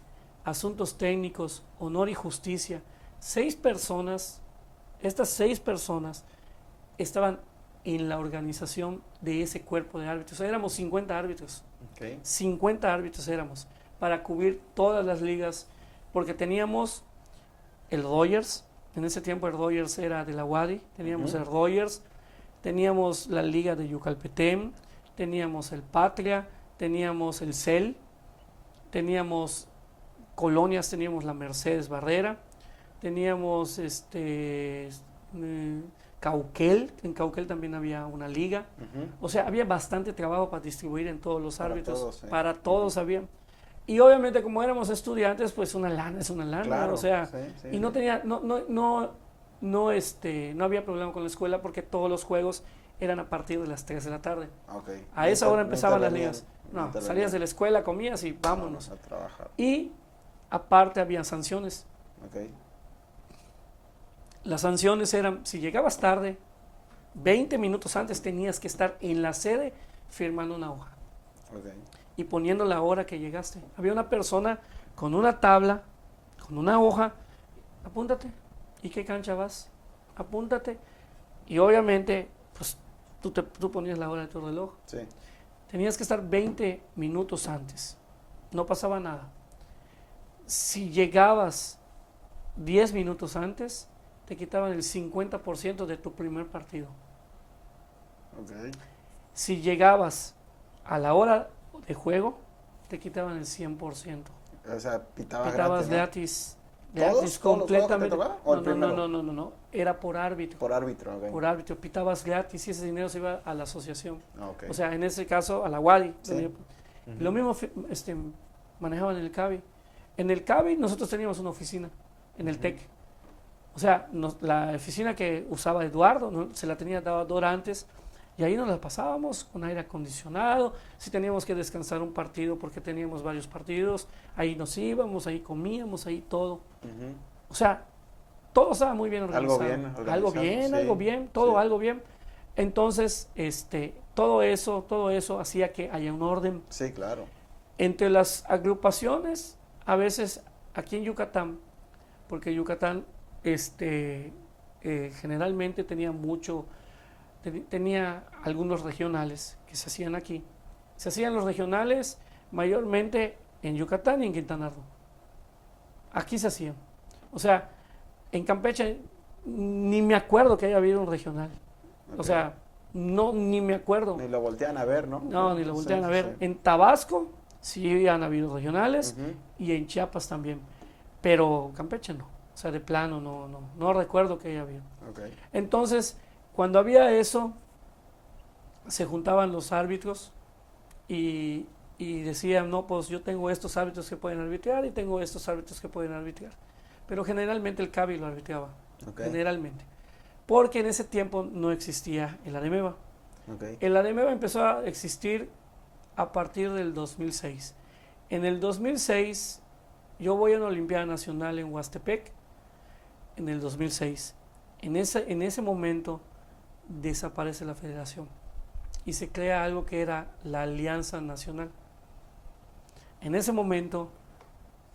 asuntos técnicos, honor y justicia. 6 personas, estas 6 personas estaban en la organización de ese cuerpo de árbitros. O sea, éramos 50 árbitros. Okay. 50 árbitros éramos para cubrir todas las ligas, porque teníamos el Rogers, en ese tiempo el Rogers era de la UADI, teníamos el Rogers, teníamos la liga de Yucalpetén, teníamos el Patria, teníamos el CEL, teníamos colonias, teníamos la Mercedes Barrera, teníamos Cauquel, en Cauquel también había una liga, o sea, había bastante trabajo para distribuir en todos los árbitros, para todos había. Y obviamente como éramos estudiantes, pues una lana es una lana, Claro, o sea, sí, y no tenía, no había problema con la escuela porque todos los juegos eran a partir de las 3 de la tarde. Okay. A esa hora empezaban las intervenían, ligas. No, salías de la escuela, comías y vámonos. A trabajar. Y aparte había sanciones. Okay. Las sanciones eran, si llegabas tarde, 20 minutos antes tenías que estar en la sede firmando una hoja. Okay. Y poniendo la hora que llegaste. Había una persona con una tabla, con una hoja, apúntate. ¿Y qué cancha vas? Apúntate. Y obviamente, pues tú ponías la hora de tu reloj. Sí. tenías que estar 20 minutos antes. No pasaba nada. Si llegabas 10 minutos antes, te quitaban el 50% de tu primer partido. Okay. Si llegabas a la hora de juego, te quitaban el 100%. O sea, pitabas gratis. ¿Todos Completamente. Los juegos que te tocaban? No. Era por árbitro. Por árbitro, ok. Por árbitro. Pitabas gratis y ese dinero se iba a la asociación. Okay. O sea, en ese caso, a la WADI. Sí. Lo mismo manejaban en el CABI. En el CABI nosotros teníamos una oficina, en el TEC. O sea, la oficina que usaba Eduardo, ¿no? Se la tenía dado antes. Y ahí nos la pasábamos con aire acondicionado. Si teníamos que descansar un partido porque teníamos varios partidos, ahí nos íbamos, ahí comíamos, ahí todo. O sea, todo estaba muy bien organizado. Algo bien, algo bien. Entonces, todo eso hacía que haya un orden. Sí, claro. Entre las agrupaciones, a veces aquí en Yucatán, porque Yucatán generalmente tenía algunos regionales que se hacían aquí. Se hacían los regionales mayormente en Yucatán y en Quintana Roo. Aquí se hacían. O sea, en Campeche ni me acuerdo que haya habido un regional. Okay. O sea, ni me acuerdo. Ni lo voltean a ver, ¿no? No, ni lo voltean a ver. Sí. En Tabasco sí han habido regionales y en Chiapas también. Pero Campeche no. O sea, de plano no recuerdo que haya habido. Okay. Entonces, cuando había eso, se juntaban los árbitros y decían, no, pues yo tengo estos árbitros que pueden arbitrar y tengo estos árbitros que pueden arbitrar. Pero generalmente el CABI lo arbitraba, generalmente. Porque en ese tiempo no existía el ADEMEVA. El ADEMEVA empezó a existir a partir del 2006. En el 2006, yo voy a una Olimpiada Nacional en Huastepec, en el 2006. En ese momento desaparece la federación y se crea algo que era la Alianza Nacional. En ese momento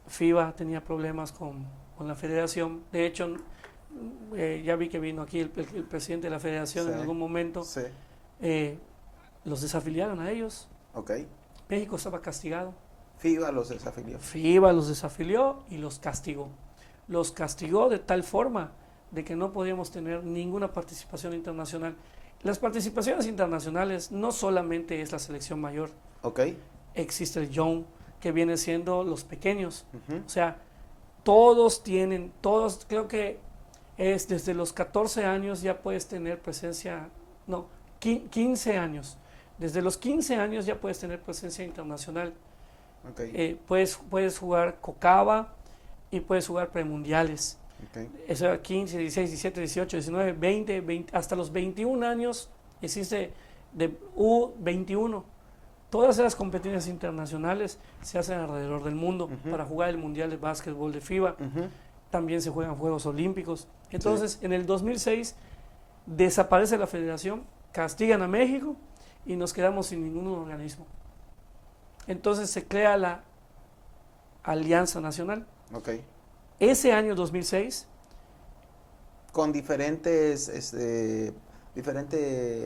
FIBA tenía problemas con la federación. De hecho, ya vi que vino aquí el presidente de la federación en algún momento. Sí. Los desafiliaron a ellos. Okay. México estaba castigado. FIBA los desafilió. FIBA los desafilió y los castigó. Los castigó de tal forma de que no podíamos tener ninguna participación internacional. Las participaciones internacionales no solamente es la selección mayor. Existe el Young, que viene siendo los pequeños. O sea, todos, creo que es desde los 14 años ya puedes tener presencia, 15 años. Desde los 15 años ya puedes tener presencia internacional. Puedes jugar COCABA y puedes jugar premundiales. Eso era 15, 16, 17, 18, 19, 20, hasta los 21 años existe de U21. Todas esas competencias internacionales se hacen alrededor del mundo para jugar el Mundial de Básquetbol de FIBA. También se juegan Juegos Olímpicos. Entonces, en el 2006 desaparece la federación, castigan a México y nos quedamos sin ningún organismo. Entonces se crea la Alianza Nacional. Ese año 2006, con diferente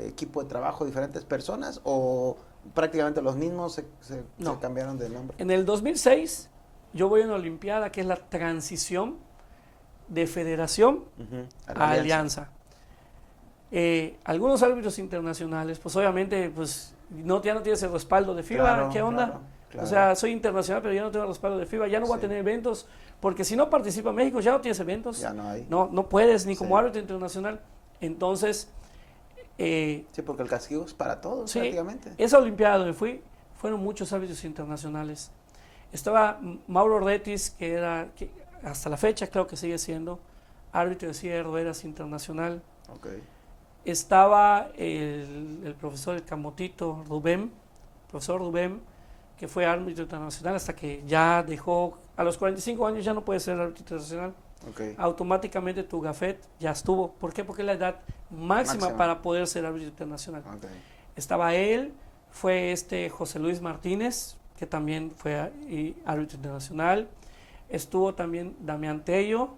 equipo de trabajo, diferentes personas, o prácticamente los mismos se cambiaron de nombre. En el 2006 yo voy a una Olimpiada que es la transición de federación a alianza. Algunos árbitros internacionales, pues obviamente, pues ya no tienes el respaldo de FIBA. Claro, ¿qué onda? Claro. O sea, soy internacional, pero ya no tengo el respaldo de FIBA, ya no voy a tener eventos, porque si no participa México, ya no tienes eventos. Ya no hay. No puedes, ni como árbitro internacional. Entonces... sí, porque el castigo es para todos, prácticamente. Esa Olimpiada donde fui, fueron muchos árbitros internacionales. Estaba Mauro Ordetis, que hasta la fecha creo que sigue siendo árbitro de silla de ruedas internacional. Estaba el profesor El Camotito profesor Rubén, que fue árbitro internacional hasta que ya dejó, a los 45 años ya no puede ser árbitro internacional. Automáticamente tu gafet ya estuvo. ¿Por qué? Porque es la edad máxima para poder ser árbitro internacional. Estaba él, fue José Luis Martínez, que también fue árbitro internacional. Estuvo también Damián Tello,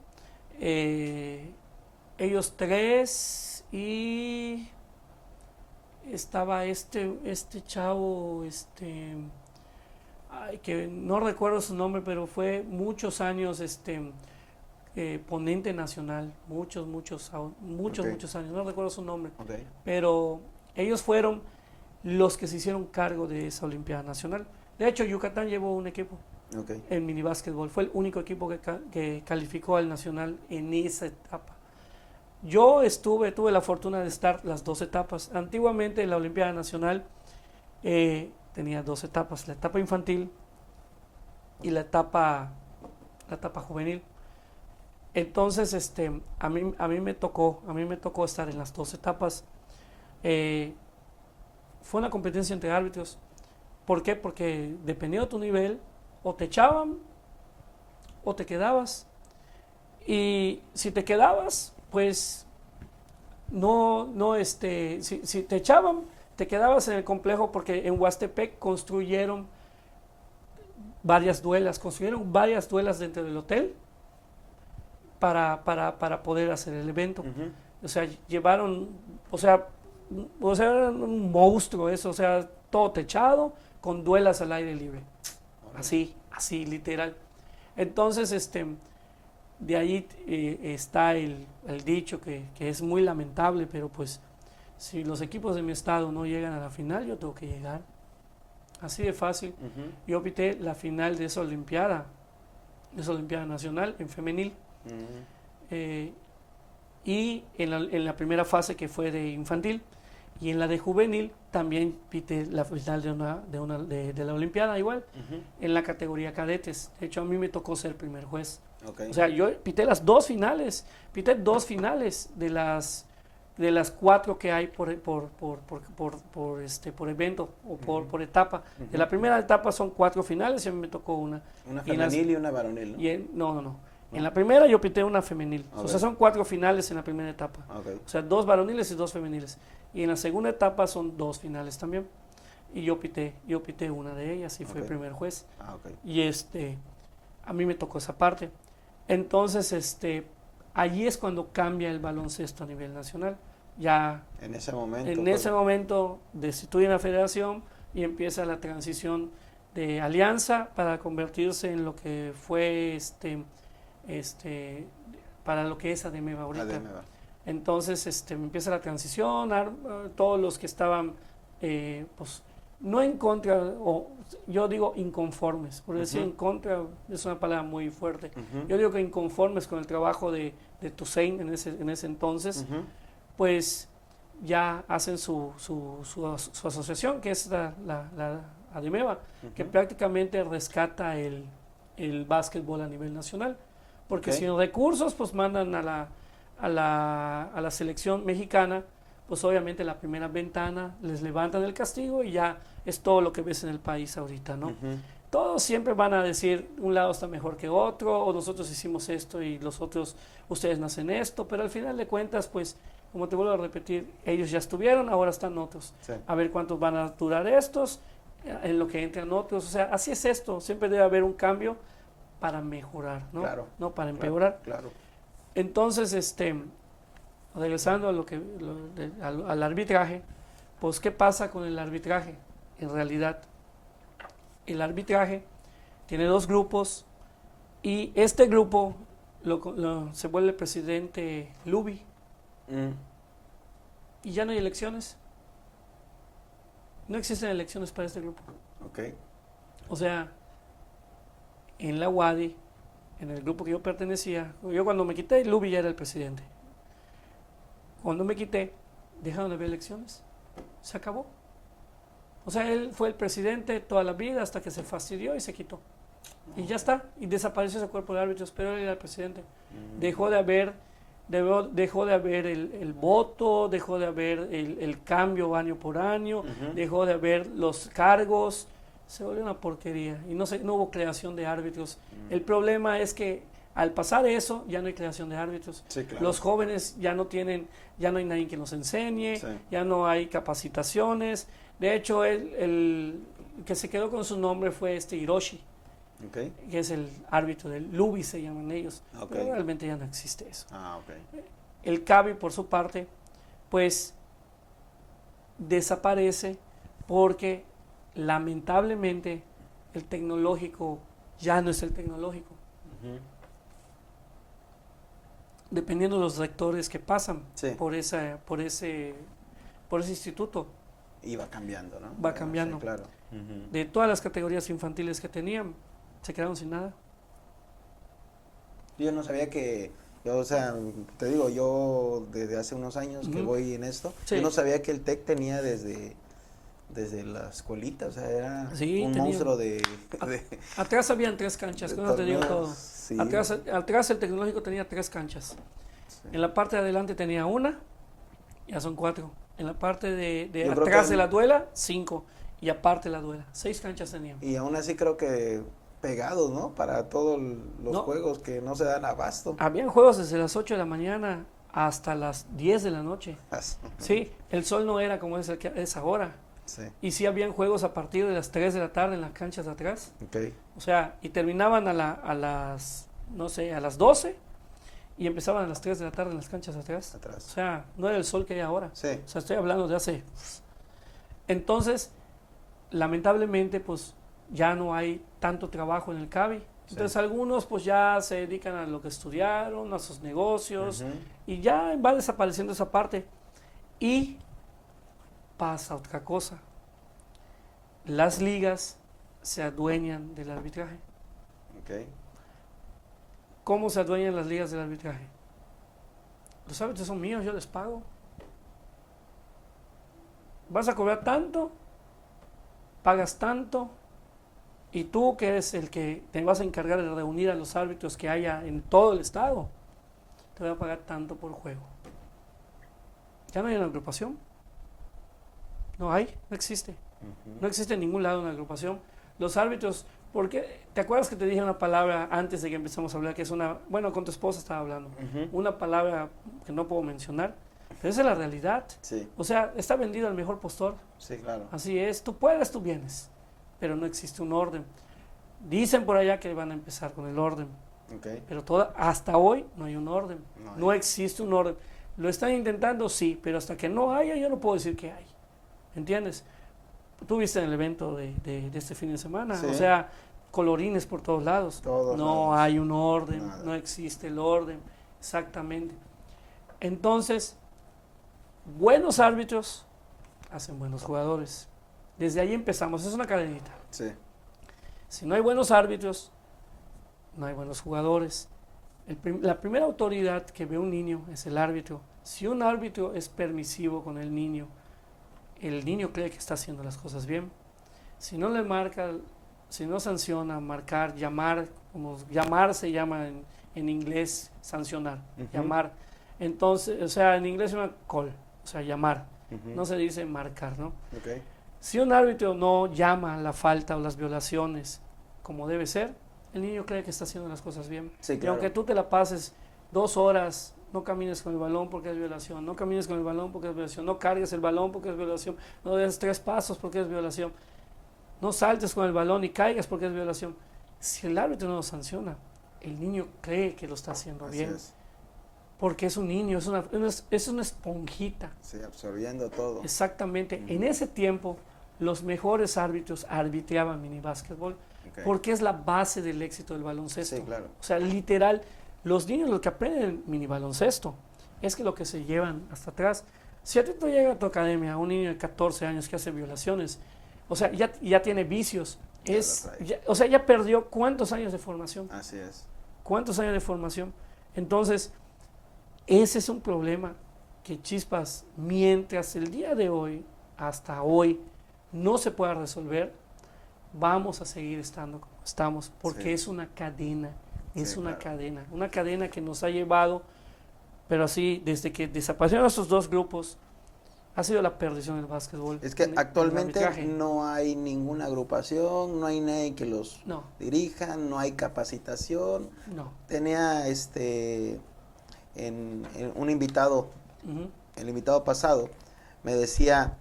ellos tres, y estaba este chavo, ay, que no recuerdo su nombre, pero fue muchos años ponente nacional, muchos Ok. años, no recuerdo su nombre, Ok. pero ellos fueron los que se hicieron cargo de esa Olimpiada Nacional. De hecho, Yucatán llevó un equipo Ok. en minibásquetbol, fue el único equipo que calificó al nacional en esa etapa. Yo tuve la fortuna de estar las dos etapas. Antiguamente la Olimpiada Nacional tenía dos etapas, la etapa infantil y la etapa juvenil. Entonces, a mí me tocó estar en las dos etapas. Eh, Fue una competencia entre árbitros. ¿Por qué? Porque dependiendo de tu nivel, o te echaban o te quedabas. Y si te quedabas, pues si te echaban, te quedabas en el complejo porque en Huastepec construyeron construyeron varias duelas dentro del hotel para poder hacer el evento. Ujú. O sea, llevaron, o sea, era un monstruo eso, o sea, todo techado con duelas al aire libre. Órale. Así, literal. Entonces, de ahí está el dicho que es muy lamentable, pero pues si los equipos de mi estado no llegan a la final, yo tengo que llegar. Así de fácil. Ujú. Yo pité la final de esa Olimpiada nacional en femenil. Ujú. eh, y en la primera fase que fue de infantil y en la de juvenil también pité la final de la Olimpiada igual Ujú. en la categoría cadetes. De hecho, a mí me tocó ser primer juez. Ok. O sea, yo pité dos finales de las cuatro que hay por evento o por etapa. De la Ujú. primera etapa son cuatro finales y a mí me tocó una. Una Y en las, femenil y una varonil, ¿no? no. No. En la primera yo pité una femenil. Ok. O sea, son cuatro finales en la primera etapa. Ok. O sea, dos varoniles y dos femeniles. Y en la segunda etapa son dos finales también. Y yo pité una de ellas y fui Ok. el primer juez. Ah, ok. Y a mí me tocó esa parte. Entonces, allí es cuando cambia el baloncesto a nivel nacional. Ya En ese momento. en pues, ese momento destituyen la federación y empieza la transición de Alianza para convertirse en lo que fue para lo que es ADEMEVA ahorita. ADMEVA. Entonces empieza la transición, todos los que estaban pues no en contra, o yo digo inconformes, por decir en contra es una palabra muy fuerte. Ujú. Yo digo que inconformes con el trabajo de Toussaint en ese entonces, Ujú. pues ya hacen su asociación, que es la ADEMEVA, que Ujú. prácticamente rescata el básquetbol a nivel nacional. Porque Ok. sin recursos, pues mandan a la selección mexicana, pues obviamente la primera ventana, les levantan el castigo y ya es todo lo que ves en el país ahorita, ¿no? Ujú. Todos siempre van a decir, un lado está mejor que otro, o nosotros hicimos esto y los otros, ustedes no hacen esto, pero al final de cuentas, pues, como te vuelvo a repetir, ellos ya estuvieron, ahora están otros. Sí. A ver cuántos van a durar estos, en lo que entran otros, o sea, así es esto, siempre debe haber un cambio para mejorar, ¿no? Claro. No para empeorar. Claro. Entonces, regresando al arbitraje, pues, ¿qué pasa con el arbitraje? En realidad, el arbitraje tiene dos grupos y este grupo se vuelve presidente Luby Mm. y ya no hay elecciones. No existen elecciones para este grupo. Ok. O sea, en la UADI, en el grupo que yo pertenecía, yo cuando me quité, Luby ya era el presidente. Cuando me quité, dejaron de haber elecciones. Se acabó. O sea, él fue el presidente toda la vida hasta que se fastidió y se quitó. Y ya está. Y desapareció ese cuerpo de árbitros, pero él era el presidente. Dejó de haber el voto, dejó de haber el cambio año por año, Ujú. dejó de haber los cargos. Se volvió una porquería y no hubo creación de árbitros. El problema es que al pasar eso ya no hay creación de árbitros. Sí, claro. Los jóvenes ya no hay nadie que nos enseñe, Sí. ya no hay capacitaciones. De hecho, el que se quedó con su nombre fue Hiroshi, Ok. que es el árbitro del Luby, se llaman ellos. Ok. Pero realmente ya no existe eso. Ah, ok. El CABI, por su parte, pues desaparece porque lamentablemente el tecnológico ya no es el tecnológico. Dependiendo de los rectores que pasan Sí. por ese instituto, Y va cambiando, ¿no? va cambiando. Sí, claro. De todas las categorías infantiles que tenían, se quedaron sin nada. Yo no sabía que, yo, o sea, te digo, yo desde hace unos años que Ujú. voy en esto, Sí. yo no sabía que el TEC tenía desde la escuelita, o sea, era Sí, un tenía. monstruo de Atrás habían 3 canchas, con eso te digo torneos, todo. sí. Atrás el tecnológico tenía 3 canchas. Sí. En la parte de adelante tenía una, ya son 4. En la parte de Yo creo atrás que- de la duela, 5. Y aparte la duela, 6 canchas tenían. Y aún así creo que pegados, ¿no? Para todos los No. juegos que no se dan abasto. Habían juegos desde las 8 de la mañana hasta las 10 de la noche. Sí, el sol no era como es ahora. Sí, Y sí habían juegos a partir de las 3 de la tarde en las canchas de atrás. ok. O sea, y terminaban a las, no sé, a las 12 y empezaban a las 3 de la tarde en las canchas de atrás. O Atrás. sea, no era el sol que hay ahora. Sí, O sea, estoy hablando de hace... Entonces, lamentablemente, pues ya no hay tanto trabajo en el CABI. Entonces, Sí. algunos pues ya se dedican a lo que estudiaron, a sus negocios, Ujú. y ya va desapareciendo esa parte. Y pasa otra cosa. Las ligas se adueñan del arbitraje. Ok. ¿Cómo se adueñan las ligas del arbitraje? Los árbitros son míos, yo les pago. Vas a cobrar tanto, pagas tanto, y tú, que eres el que te vas a encargar de reunir a los árbitros que haya en todo el estado, te voy a pagar tanto por juego. Ya no hay una agrupación. No hay, no existe. No existe en ningún lado una agrupación. Los árbitros, porque ¿te acuerdas que te dije una palabra antes de que empezamos a hablar, que es una, bueno, con tu esposa estaba hablando, Ujú. una palabra que no puedo mencionar, pero esa es la realidad. Sí, O sea, está vendido al mejor postor. sí, claro. Así es, tú puedes, tú vienes, pero no existe un orden. Dicen por allá que van a empezar con el orden, Ok. pero hasta hoy no hay un orden, No hay. no existe un orden. Lo están intentando, sí, pero hasta que no haya, yo no puedo decir que hay. ¿Entiendes? Tú viste en el evento de este fin de semana, Sí. o sea, colorines por todos lados. Todos no lados. hay un orden, Nada. no existe el orden, exactamente. Entonces, buenos árbitros hacen buenos jugadores. Desde ahí empezamos, es una cadenita. Sí, Si no hay buenos árbitros, no hay buenos jugadores. La primera autoridad que ve un niño es el árbitro. Si un árbitro es permisivo con el niño cree que está haciendo las cosas bien. Si no le marca, si no sanciona, marcar, llamar, como llamar se llama en inglés, sancionar, Ujú. llamar. Entonces, o sea, en inglés se llama call, o sea, llamar. Ujú. No se dice marcar, ¿no? Ok. Si un árbitro no llama la falta o las violaciones como debe ser, el niño cree que está haciendo las cosas bien. Sí, Y claro. aunque tú te la pases 2 horas, no camines con el balón porque es violación, no camines con el balón porque es violación, no cargues el balón porque es violación, no des 3 pasos porque es violación, no saltes con el balón y caigas porque es violación. Si el árbitro no lo sanciona, el niño cree que lo está haciendo Así bien, es. porque es un niño, es una esponjita. Sí, absorbiendo todo. Exactamente. Ujú. En ese tiempo, los mejores árbitros arbitraban mini básquetbol Ok. porque es la base del éxito del baloncesto. Sí, claro. O sea, literal, los niños lo que aprenden mini baloncesto es que lo que se llevan hasta atrás. Si a ti tú llega a tu academia un niño de 14 años que hace violaciones, o sea, ya tiene vicios, Ya la trae. o sea, ya perdió cuántos años de formación. Así es. ¿Cuántos años de formación? Entonces, ese es un problema que Chispas, mientras el día de hoy, hasta hoy, no se pueda resolver, vamos a seguir estando como estamos, porque Sí. es una cadena, Sí, claro. una cadena que nos ha llevado, pero así, desde que desaparecieron estos dos grupos, ha sido la perdición del básquetbol. Es que en el actualmente arbitraje. no hay ninguna agrupación, no hay nadie que los No, dirijan, no hay capacitación. no. Tenía en un invitado, Ujú. el invitado pasado, me decía,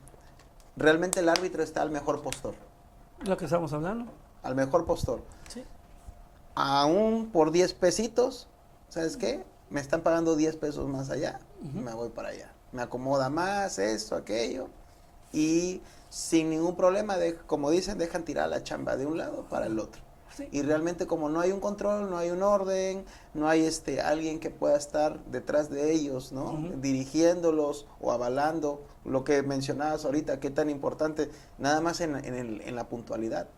realmente el árbitro está al mejor postor, Lo que estamos hablando. al mejor postor. Sí. Aún por 10 pesitos, ¿sabes qué? Me están pagando 10 pesos más allá, Ujú. me voy para allá. Me acomoda más, esto, aquello. y sin ningún problema, como dicen, dejan tirar la chamba de un lado para el otro. Sí. Y realmente como no hay un control, no hay un orden, no hay alguien que pueda estar detrás de ellos, ¿no? Dirigiéndolos o avalando lo que mencionabas ahorita, qué tan importante, nada más en la puntualidad.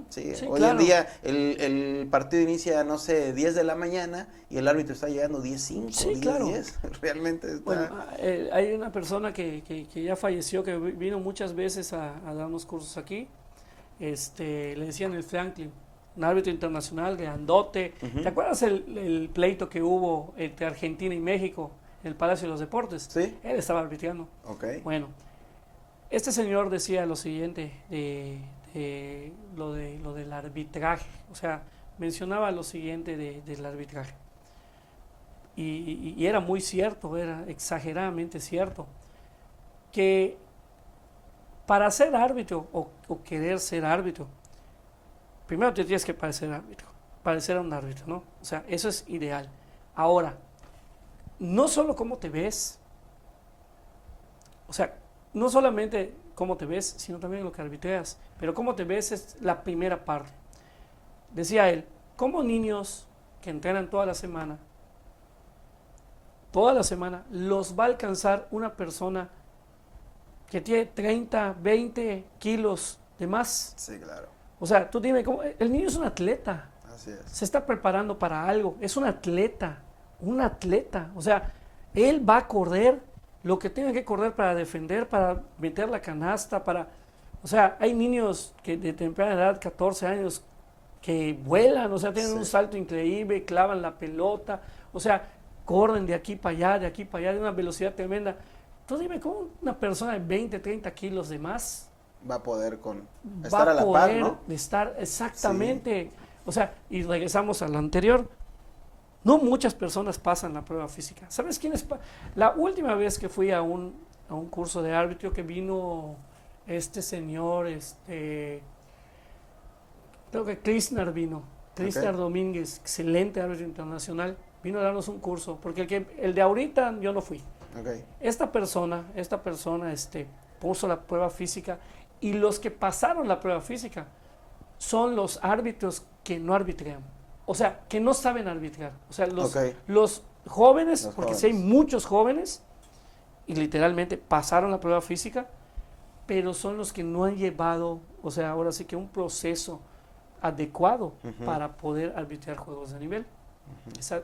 Sí, Sí, hoy claro. en día el partido inicia, no sé, 10 de la mañana y el árbitro está llegando 10:05, Sí, claro. 10:10. Realmente está... Bueno, hay una persona que ya falleció, que vino muchas veces a darnos cursos aquí. Le decían el Franklin, un árbitro internacional grandote. ¿Te acuerdas el pleito que hubo entre Argentina y México en el Palacio de los Deportes? Sí. Él estaba arbitrando. Okay. Bueno, este señor decía lo siguiente lo del arbitraje, o sea, mencionaba lo siguiente del arbitraje. Y era muy cierto, era exageradamente cierto, que para ser árbitro o querer ser árbitro, primero te tienes que parecer a un árbitro, ¿no? O sea, eso es ideal. Ahora, no solo cómo te ves, o sea, no solamente cómo te ves, sino también lo que arbitreas, pero cómo te ves es la primera parte. Decía él, como niños que entrenan toda la semana, los va a alcanzar una persona que tiene 30, 20 kilos de más. Sí, claro. O sea, tú dime, el niño es un atleta. Así es. Se está preparando para algo. Es un atleta. O sea, él va a correr lo que tenga que correr para defender, para meter la canasta, O sea, hay niños que de temprana edad, 14 años, que vuelan, o sea, tienen un salto increíble, clavan la pelota, o sea, corren de aquí para allá, de una velocidad tremenda. Entonces dime, ¿cómo una persona de 20, 30 kilos de más va a poder estar a la par, ¿no? Estar exactamente, o sea, y regresamos a lo anterior, no muchas personas pasan la prueba física. ¿Sabes quién es? La última vez que fui a un curso de árbitro, que vino este señor, creo que Krishnar vino, Krishnar Domínguez, excelente árbitro internacional, vino a darnos un curso, porque el de ahorita yo no fui. Okay. Esta persona puso la prueba física, y los que pasaron la prueba física son los árbitros que no arbitrean, o sea, que no saben arbitrar, o sea, los jóvenes, porque sí hay muchos jóvenes y literalmente pasaron la prueba física, pero son los que no han llevado, o sea, ahora sí que un proceso adecuado para poder arbitrar juegos de nivel.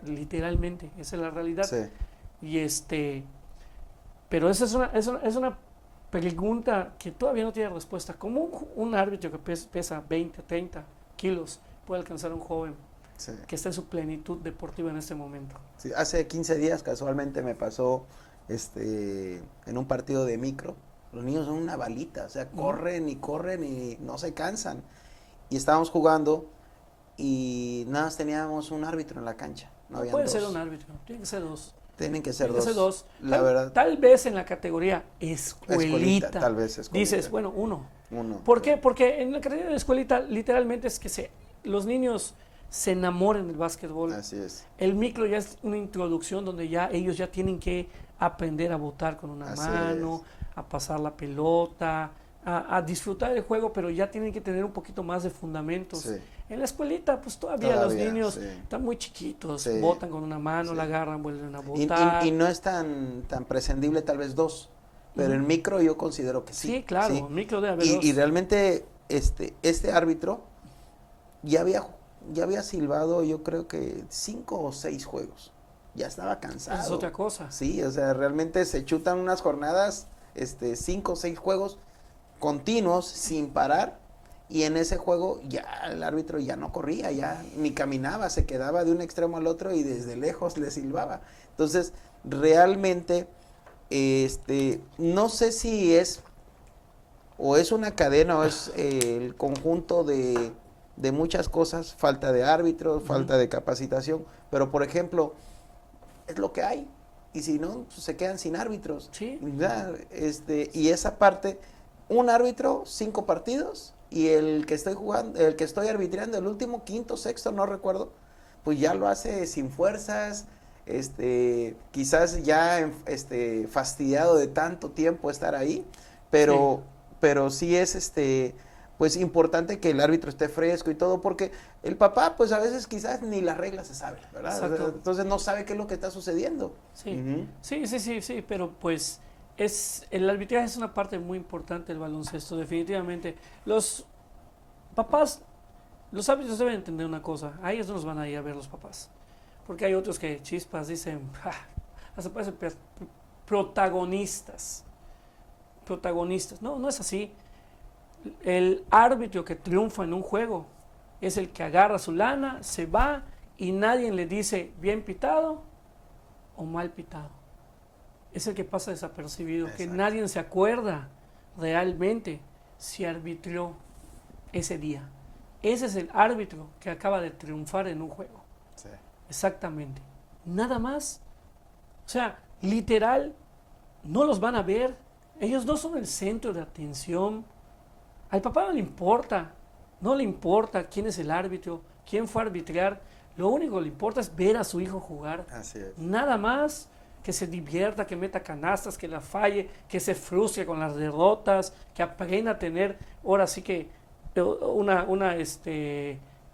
Literalmente, esa es la realidad. Sí. Y pero esa es una pregunta que todavía no tiene respuesta. ¿Cómo un árbitro que pesa 20, 30 kilos puede alcanzar a un joven que está en su plenitud deportiva en este momento? Sí, hace 15 días casualmente me pasó en un partido de micro. Los niños son una balita, o sea, corren y no se cansan. Y estábamos jugando y nada más teníamos un árbitro en la cancha. No puede ser un árbitro, tienen que ser dos. Tienen que ser dos. Verdad. Tal vez en la categoría escuelita, tal vez escuelita. Dices, bueno, uno. ¿Por qué? Porque en la categoría de escuelita literalmente es que los niños se enamoren del básquetbol. Así es. El micro ya es una introducción donde ellos ya tienen que aprender a botar con una mano, a pasar la pelota, a disfrutar del juego, pero ya tienen que tener un poquito más de fundamentos. Sí. En la escuelita, pues todavía los niños están muy chiquitos, botan con una mano, la agarran, vuelven a botar. Y no es tan prescindible tal vez dos, pero en micro yo considero que sí. Sí, claro, en micro debe haber dos. Y realmente este árbitro ya había silbado, yo creo que 5 o 6 juegos. Ya estaba cansado. Es otra cosa. Sí, o sea, realmente se chutan unas jornadas, 5 o 6 juegos continuos sin parar, y en ese juego ya el árbitro ya no corría, ya ni caminaba, se quedaba de un extremo al otro y desde lejos le silbaba. Entonces, realmente, no sé si es una cadena o es el conjunto de muchas cosas, falta de árbitros, falta de capacitación, pero por ejemplo, es lo que hay, y si no, pues se quedan sin árbitros. Sí. Y esa parte, un árbitro, 5 partidos, y el que estoy arbitrando, el último, quinto, sexto, no recuerdo, pues ya lo hace sin fuerzas, quizás ya fastidiado de tanto tiempo estar ahí, pero, pero sí es pues importante que el árbitro esté fresco y todo, porque el papá, pues a veces quizás ni las reglas se sabe, ¿verdad? O sea, entonces no sabe qué es lo que está sucediendo. Sí, sí, pero pues el arbitraje es una parte muy importante del baloncesto, definitivamente. Los papás, los árbitros deben entender una cosa, a ellos no los van a ir a ver los papás, porque hay otros que chispas dicen, hasta parecen protagonistas, no, no es así. El árbitro que triunfa en un juego es el que agarra su lana, se va y nadie le dice bien pitado o mal pitado. Es el que pasa desapercibido, que nadie se acuerda realmente si arbitró ese día. Ese es el árbitro que acaba de triunfar en un juego. Sí. Exactamente. Nada más. O sea, literal, no los van a ver. Ellos no son el centro de atención. Al papá no le importa quién es el árbitro, quién fue a arbitrar. Lo único que le importa es ver a su hijo jugar. Así es. Nada más, que se divierta, que meta canastas, que la falle, que se frustre con las derrotas, que aprenda a tener, ahora sí que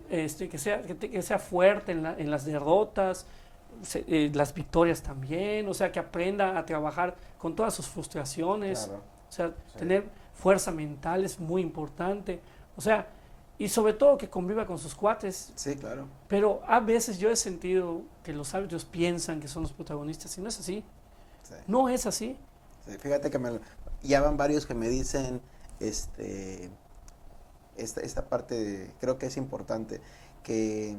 que sea fuerte en las derrotas, las victorias también, o sea, que aprenda a trabajar con todas sus frustraciones. Claro. O sea, tener fuerza mental es muy importante. O sea, y sobre todo que conviva con sus cuates. Sí, claro. Pero a veces yo he sentido que los árbitros piensan que son los protagonistas y no es así. Sí. No es así. Sí, fíjate que ya van varios que me dicen esta parte, creo que es importante, que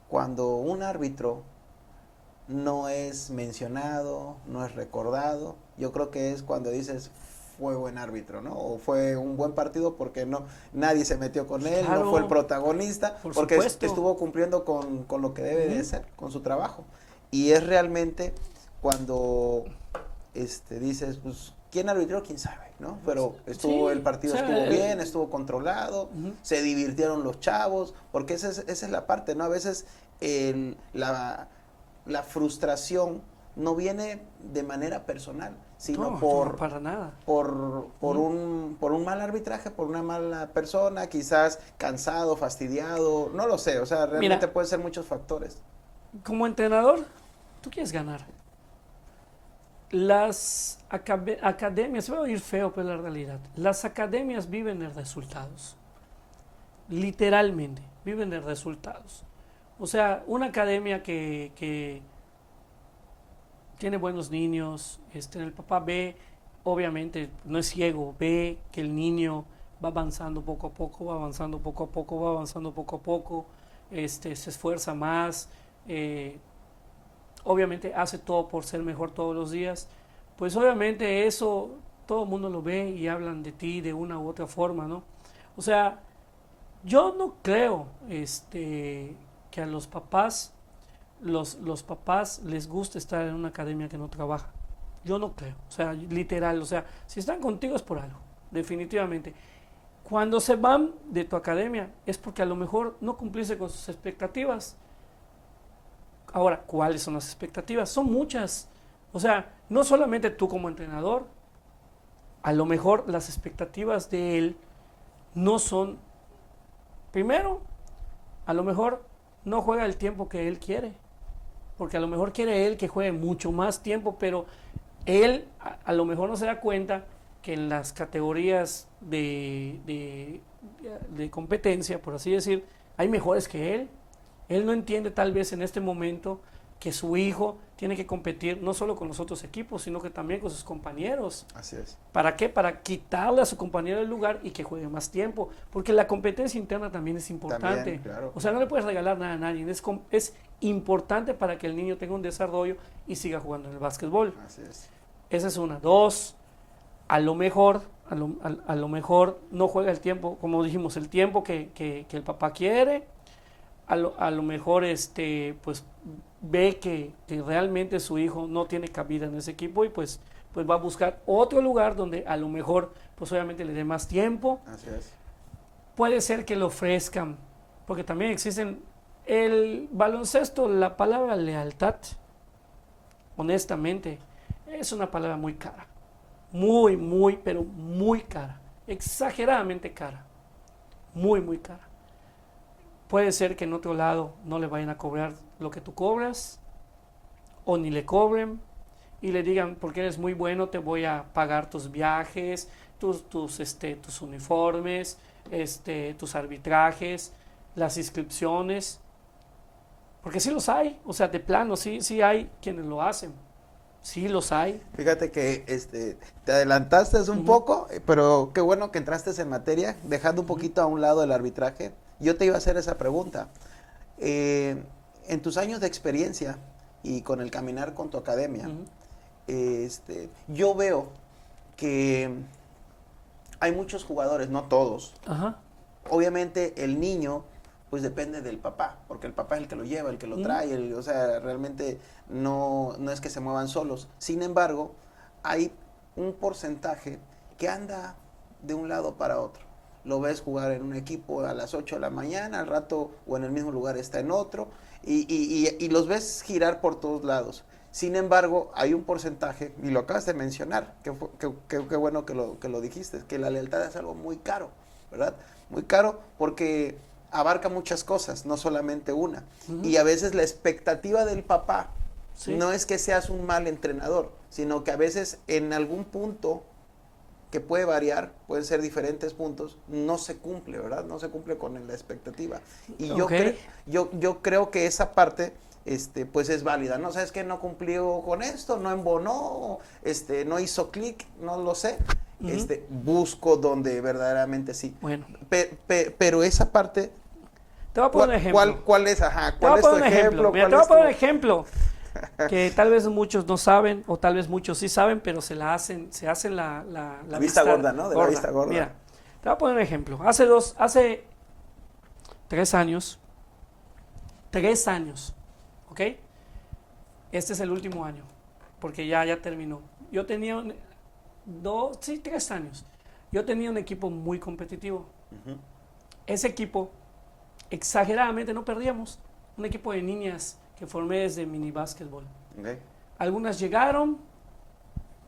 cuando un árbitro no es mencionado, no es recordado, yo creo que es cuando dices fue buen árbitro, ¿no? O fue un buen partido porque nadie se metió con él, claro, no fue el protagonista, porque estuvo cumpliendo con lo que debe de ser, con su trabajo. Y es realmente cuando dices, pues, ¿quién arbitró? ¿Quién sabe? ¿No? Pero el partido estuvo bien, estuvo controlado, se divirtieron los chavos, porque esa es la parte, ¿no? A veces la frustración no viene de manera personal, sino para nada. por un mal arbitraje, por una mala persona, quizás cansado, fastidiado, no lo sé, o sea, realmente pueden ser muchos factores. Como entrenador, tú quieres ganar. Las academias, se va a oír feo, pero es la realidad, las academias viven de resultados, literalmente, viven de resultados. O sea, una academia que tiene buenos niños, el papá ve, obviamente no es ciego, ve que el niño va avanzando poco a poco, va avanzando poco a poco, va avanzando poco a poco, se esfuerza más, obviamente hace todo por ser mejor todos los días, pues obviamente eso todo el mundo lo ve y hablan de ti de una u otra forma, ¿no? O sea, yo no creo que a los papás los papás les gusta estar en una academia que no trabaja. Yo no creo, o sea, literal, o sea, si están contigo es por algo, definitivamente. Cuando se van de tu academia es porque a lo mejor no cumpliste con sus expectativas. Ahora, ¿cuáles son las expectativas? Son muchas. O sea, no solamente tú como entrenador, a lo mejor las expectativas de él no son, primero, a lo mejor no juega el tiempo que él quiere, porque a lo mejor quiere él que juegue mucho más tiempo, pero él a lo mejor no se da cuenta que en las categorías de competencia, por así decir, hay mejores que él. Él no entiende tal vez en este momento que su hijo tiene que competir no solo con los otros equipos, sino que también con sus compañeros. Así es. ¿Para qué? Para quitarle a su compañero el lugar y que juegue más tiempo, porque la competencia interna también es importante. También, claro. O sea, no le puedes regalar nada a nadie, es importante para que el niño tenga un desarrollo y siga jugando en el básquetbol. Así es. Esa es una. Dos, a lo mejor no juega el tiempo, como dijimos, el tiempo que el papá quiere. A lo mejor pues ve que realmente su hijo no tiene cabida en ese equipo y pues va a buscar otro lugar donde a lo mejor pues obviamente le dé más tiempo. Así es. Puede ser que lo ofrezcan, porque también existen el baloncesto, la palabra lealtad, honestamente, es una palabra muy cara. muy, pero muy cara. Exageradamente cara. Muy cara. Puede ser que en otro lado no le vayan a cobrar lo que tú cobras, o ni le cobren, y le digan, porque eres muy bueno, te voy a pagar tus viajes, tus uniformes, tus arbitrajes, las inscripciones, porque sí los hay, o sea, de plano, sí hay quienes lo hacen, sí los hay. Fíjate que te adelantaste un poco, pero qué bueno que entraste en materia, dejando un poquito a un lado el arbitraje. Yo te iba a hacer esa pregunta. En tus años de experiencia y con el caminar con tu academia, yo veo que hay muchos jugadores, no todos. Ajá. Obviamente el niño, pues depende del papá, porque el papá es el que lo lleva, el que lo trae, o sea, realmente no es que se muevan solos. Sin embargo, hay un porcentaje que anda de un lado para otro. Lo ves jugar en un equipo a las 8 de la mañana, al rato o en el mismo lugar está en otro, y los ves girar por todos lados. Sin embargo, hay un porcentaje, y lo acabas de mencionar, que bueno que lo dijiste, que la lealtad es algo muy caro, ¿verdad? Muy caro porque abarca muchas cosas, no solamente una. Y a veces la expectativa del papá no es que seas un mal entrenador, sino que a veces en algún punto que puede variar, pueden ser diferentes puntos, no se cumple, ¿verdad? No se cumple con la expectativa. Y yo creo que esa parte pues es válida, ¿no? ¿Sabes qué? No cumplió con esto, no embonó, no hizo clic, no lo sé. Busco donde verdaderamente sí. Bueno. Pero esa parte... Te voy a poner un ejemplo. ¿Cuál es? Ajá, ¿cuál es tu ejemplo? Mira, te voy a poner un ejemplo que tal vez muchos no saben, o tal vez muchos sí saben, pero se hacen la vista gorda, ¿no? De la vista gorda. Mira, te voy a poner un ejemplo. Hace 3 años, ¿ok? Este es el último año, porque ya terminó. Yo tenía 3 años. Yo tenía un equipo muy competitivo. Ese equipo, exageradamente no perdíamos. Un equipo de niñas que formé desde mini básquetbol. Algunas llegaron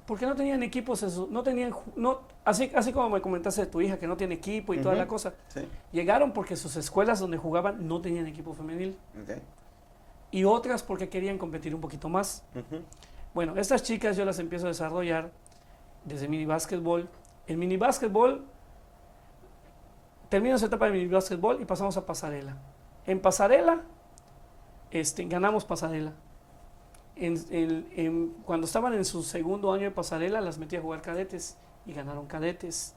porque no tenían equipos, así como me comentaste de tu hija que no tiene equipo y toda la cosa. Sí. Llegaron porque sus escuelas donde jugaban no tenían equipo femenil. Y otras porque querían competir un poquito más. Bueno, estas chicas yo las empiezo a desarrollar desde mini básquetbol. En mini básquetbol termino esa etapa de mini básquetbol y pasamos a pasarela. En pasarela ganamos pasarela. Cuando estaban en su segundo año de pasarela las metí a jugar cadetes y ganaron cadetes.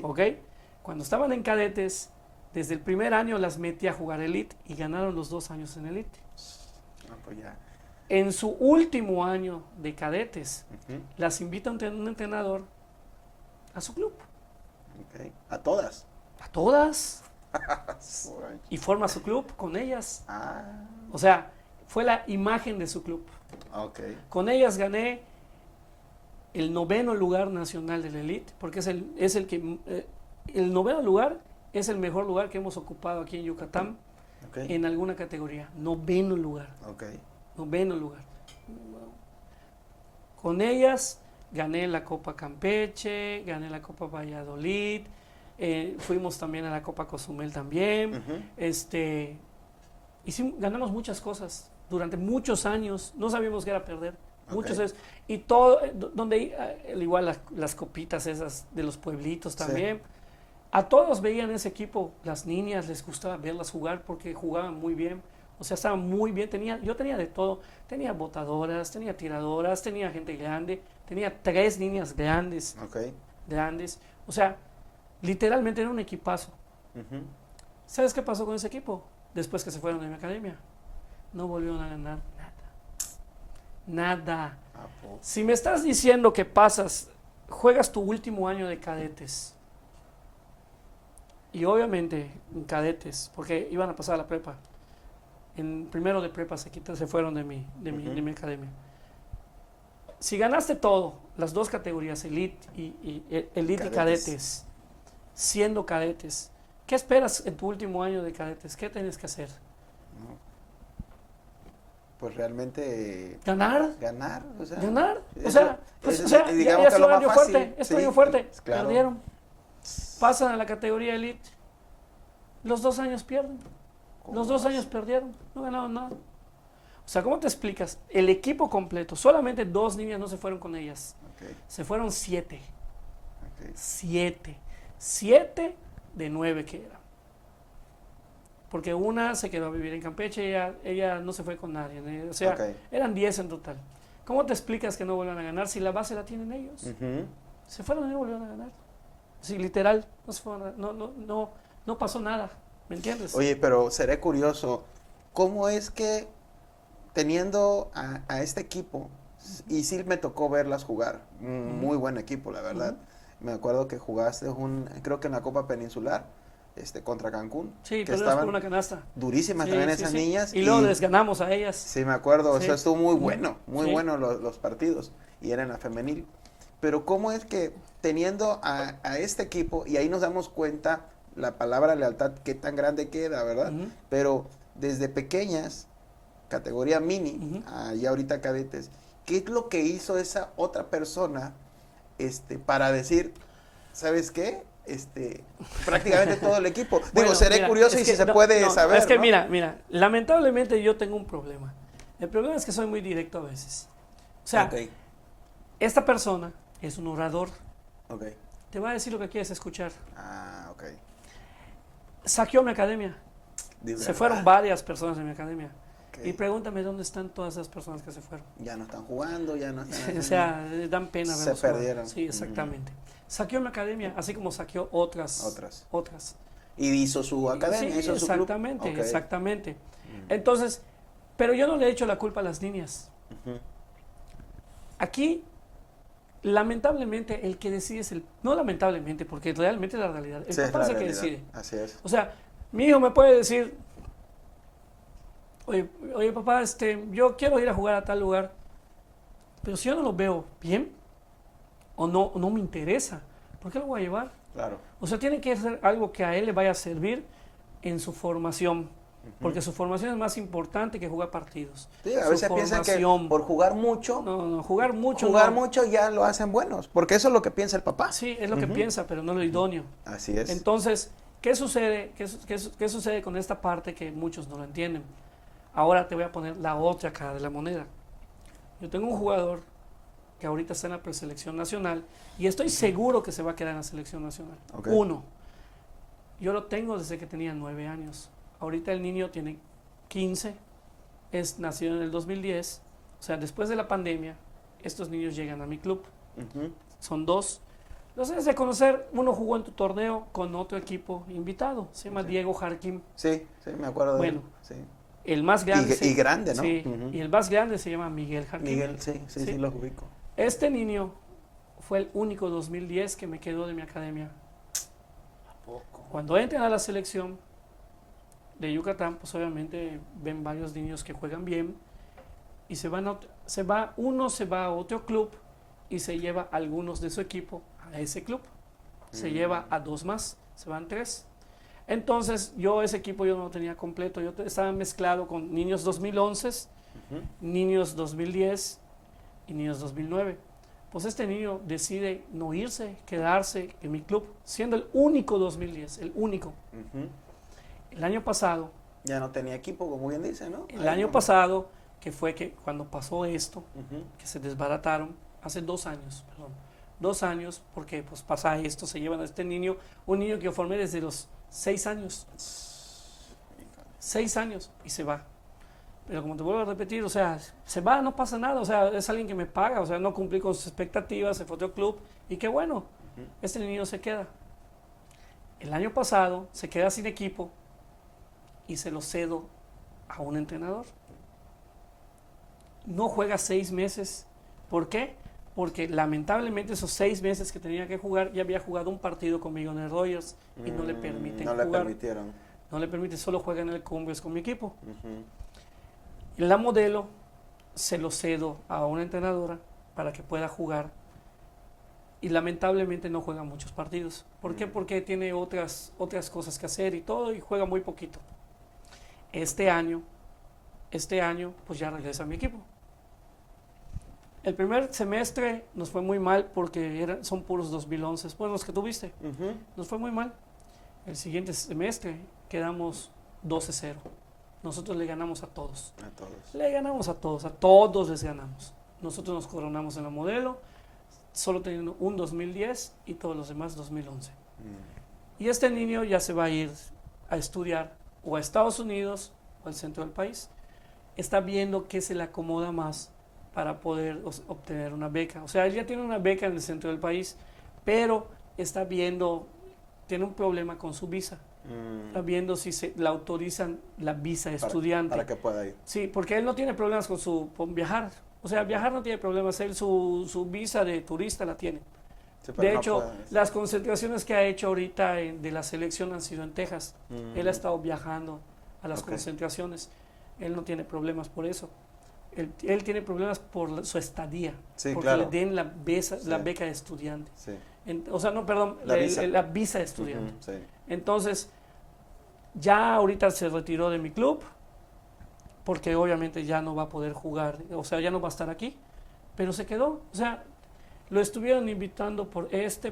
Okay. Cuando estaban en cadetes, desde el primer año las metí a jugar elite y ganaron los 2 años en elite. Pues ya. En su último año de cadetes, las invita un entrenador a su club. ¿A todas? A todas. Y forma su club con ellas. O sea, fue la imagen de su club. Con ellas gané el 9º lugar nacional de la elite, porque el 9º lugar es el mejor lugar que hemos ocupado aquí en Yucatán en alguna categoría. 9º lugar. 9º lugar. Con ellas gané la Copa Campeche, gané la Copa Valladolid, fuimos también a la Copa Cozumel también. Ganamos muchas cosas durante muchos años, no sabíamos que era perder. Muchos años. Y todo, igual las copitas esas de los pueblitos también. Sí. A todos veían ese equipo, las niñas les gustaba verlas jugar porque jugaban muy bien. O sea, estaban muy bien. Yo tenía de todo. Tenía botadoras, tenía tiradoras, tenía gente grande. Tenía 3 niñas grandes. Grandes. O sea, literalmente era un equipazo. ¿Sabes qué pasó con ese equipo? Después que se fueron de mi academia. No volvieron a ganar nada. Si me estás diciendo que juegas tu último año de cadetes, y obviamente en cadetes, porque iban a pasar a la prepa, en primero de prepa se fueron de mi academia. Si ganaste todo, las 2 categorías, elite y cadetes, siendo cadetes, ¿qué esperas en tu último año de cadetes? ¿Qué tienes que hacer? pues realmente ganar. ganar, o sea, ganar. O eso- sea, pues, eso- o sea, digamos ya que es lo más año fácil, fuerte, este sí, año fuerte, claro. perdieron. Pasan a la categoría elite. Los 2 años pierden. Los 2 años perdieron. No ganaron nada. O sea, ¿cómo te explicas? El equipo completo, solamente 2 niñas no se fueron con ellas. Okay, Se fueron 7. okay. 7. 7 de 9 que eran. Porque una se quedó a vivir en Campeche, ella no se fue con nadie. O sea, Okay. eran 10 en total. ¿Cómo te explicas que no vuelvan a ganar si la base la tienen ellos? Ujú. Se fueron y no volvieron a ganar. Sí, literal, no, se fueron no pasó nada, ¿me entiendes? Oye, pero seré curioso, ¿cómo es que teniendo a este equipo, y sí me tocó verlas jugar, un muy buen equipo, la verdad. Me acuerdo que jugaste creo que en la Copa Peninsular, contra Cancún. Sí, que pero es por estaban una canasta. durísimas Sí, también sí, esas sí. niñas. Y luego les ganamos a ellas. Sí, me acuerdo, Sí. o sea, estuvo muy bueno, muy Sí. bueno los partidos, y era en la femenil. Pero ¿cómo es que teniendo a este equipo, y ahí nos damos cuenta la palabra lealtad, qué tan grande queda, ¿verdad? Ujú. Pero desde pequeñas, categoría mini, Ujú. ya ahorita cadetes, ¿qué es lo que hizo esa otra persona para decir, ¿sabes qué? Prácticamente todo el equipo. Digo, Bueno, seré mira, curioso es y que si se puede saber, Es que ¿no? mira, lamentablemente yo tengo un problema. El problema es que soy muy directo a veces. O sea, Ok, esta persona es un orador. ok. Te va a decir lo que quieres escuchar. Ah, ok. Saqueó mi academia. De Se verdad. fueron varias personas de mi academia. Ok. Y pregúntame dónde están todas esas personas que se fueron. Ya no están jugando, ya no están... O sea, dan pena Se verlos jugar. perdieron. Sí, exactamente. Saqueó mi academia, así como saqueó otras. Otras. Y hizo su academia, Sí, hizo su club. exactamente, Ok. exactamente. Entonces, pero yo no le he hecho la culpa a las niñas. Ujú. Aquí, lamentablemente, el que decide es el... No lamentablemente, porque realmente es la realidad. El Sí, es papá la es el que realidad. decide. Así es. O sea, mi hijo me puede decir, oye papá, yo quiero ir a jugar a tal lugar, pero si yo no lo veo bien, o no me interesa, ¿por qué lo voy a llevar? Claro. O sea, tiene que ser algo que a él le vaya a servir en su formación, porque su formación es más importante que jugar partidos. Sí, a Su veces piensan que formación. por jugar mucho, No, jugar mucho no. ya lo hacen buenos, porque eso es lo que piensa el papá. Sí, es lo que piensa, pero no lo idóneo. Así es. Entonces, ¿qué sucede? ¿Qué sucede con esta parte que muchos no lo entienden? Ahora te voy a poner la otra cara de la moneda. Yo tengo un jugador que ahorita está en la preselección nacional y estoy seguro que se va a quedar en la selección nacional. Ok. Uno, yo lo tengo desde que tenía 9 años. Ahorita el niño tiene 15, es nacido en el 2010. O sea, después de la pandemia, estos niños llegan a mi club. Ujú. Son 2. Los debes de conocer. Uno jugó en tu torneo con otro equipo invitado. Se llama Ok. Diego Jarquín. Sí, me acuerdo de Bueno, él. Sí. El más grande. Y grande, ¿no? Sí, Ujú. y el más grande se llama Miguel Jarquín. Miguel, sí, los ubico. Este niño fue el único 2010 que me quedó de mi academia. Cuando entran a la selección de Yucatán, pues obviamente ven varios niños que juegan bien y uno se va a otro club y se lleva a algunos de su equipo a ese club. Se lleva a 2 más, se van 3. Entonces ese equipo yo no lo tenía completo, yo estaba mezclado con niños 2011, niños 2010 y niños 2009. Pues este niño decide no irse, quedarse en mi club, siendo el único 2010, el único. Ujú. El año pasado, Ya no tenía equipo, como bien dice, ¿no? el año pasado, que fue que cuando pasó esto, Ujú. que se desbarataron, hace 2 años, perdón, 2 años, porque pues pasa esto, se llevan a este niño, un niño que yo formé desde los 6 años, 6 años, y se va. Pero como te vuelvo a repetir, o sea, se va, no pasa nada, o sea, es alguien que me paga, o sea, no cumplí con sus expectativas, se fue a otro club, y qué bueno, este niño se queda. El año pasado se queda sin equipo y se lo cedo a un entrenador. No juega 6 meses. ¿Por qué? Porque lamentablemente esos 6 meses que tenía que jugar, ya había jugado un partido conmigo en el Rogers y no le permiten No le jugar. permitieron. No le permite, solo juega en el Cumbres con mi equipo. Ujú. La modelo se lo cedo a una entrenadora para que pueda jugar y lamentablemente no juega muchos partidos. ¿Por qué? Porque tiene otras cosas que hacer y todo y juega muy poquito. Este año este año pues ya regresa a mi equipo. El primer semestre nos fue muy mal porque son puros 2011, pues los que tuviste. Nos fue muy mal. El siguiente semestre quedamos 12-0. Nosotros le ganamos a todos. A todos. Le ganamos a todos les ganamos. Nosotros nos coronamos en la modelo, solo teniendo un 2010 y todos los demás 2011. Y este niño ya se va a ir a estudiar o a Estados Unidos o al centro del país. Está viendo qué se le acomoda más para poder obtener una beca. O sea, él ya tiene una beca en el centro del país, pero está viendo, tiene un problema con su visa. Está viendo si se le autorizan la visa estudiante. Para que pueda ir. Sí, porque él no tiene problemas con viajar. O sea, viajar no tiene problemas. Él su visa de turista la tiene. Sí, De hecho, las concentraciones que ha hecho ahorita de la selección han sido en Texas. Él ha estado viajando a las concentraciones. Él no tiene problemas por eso. Él tiene problemas por su estadía, porque le den la beca de estudiante. Sí. O sea, no, perdón, la visa de estudiante. Sí. Entonces, ya ahorita se retiró de mi club, porque obviamente ya no va a poder jugar, o sea, ya no va a estar aquí, pero se quedó. O sea, lo estuvieron invitando por este,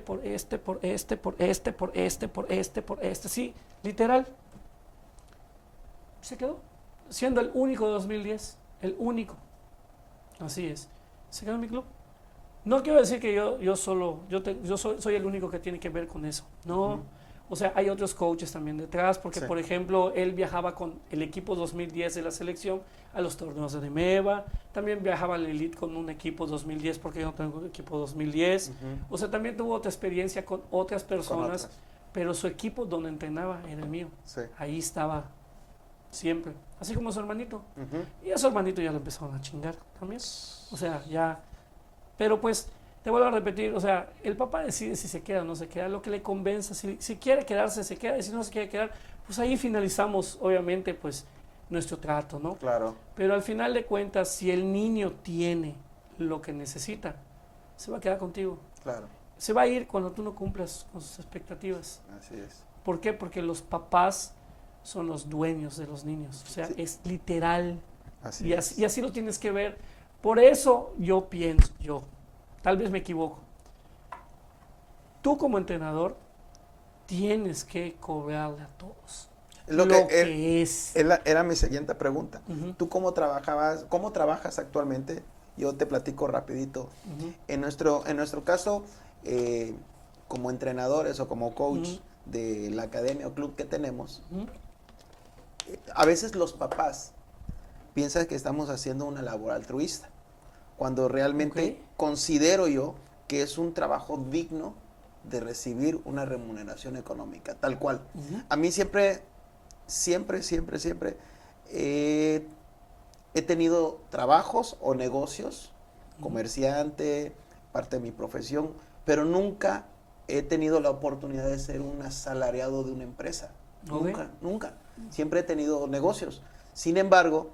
sí, literal. Se quedó, siendo el único de 2010. El único. Así es. Se quedó en mi club. No quiero decir que yo soy el único que tiene que ver con eso. No. O sea, hay otros coaches también detrás, porque por ejemplo, él viajaba con el equipo 2010 de la selección a los torneos de Nemeva. También viajaba al Elite con un equipo 2010 porque yo no tengo un equipo 2010. O sea, también tuvo otra experiencia con otras personas, pero su equipo donde entrenaba era el mío. Sí. Ahí estaba siempre. Así como su hermanito. Y a su hermanito ya lo empezaron a chingar también. O sea, ya. Pero pues, te vuelvo a repetir, o sea, el papá decide si se queda o no se queda, lo que le convenza. Si quiere quedarse, se queda. Y si no se quiere quedar, pues ahí finalizamos, obviamente, pues, nuestro trato, ¿no? Claro. Pero al final de cuentas, si el niño tiene lo que necesita, se va a quedar contigo. Claro. Se va a ir cuando tú no cumplas con sus expectativas. Así es. ¿Por qué? Porque los papás son los dueños de los niños, o sea, es literal. Y así lo tienes que ver. Por eso yo pienso, tal vez me equivoco, tú como entrenador tienes que cobrarle a todos lo que es. Era mi siguiente pregunta. ¿Tú cómo trabajas actualmente? Yo te platico rapidito. En nuestro caso, como entrenadores o como coach de la academia o club que tenemos, a veces los papás piensan que estamos haciendo una labor altruista, cuando realmente considero yo que es un trabajo digno de recibir una remuneración económica, tal cual. A mí siempre he tenido trabajos o negocios, comerciante, parte de mi profesión, pero nunca he tenido la oportunidad de ser un asalariado de una empresa. Nunca. Siempre he tenido negocios. Sin embargo,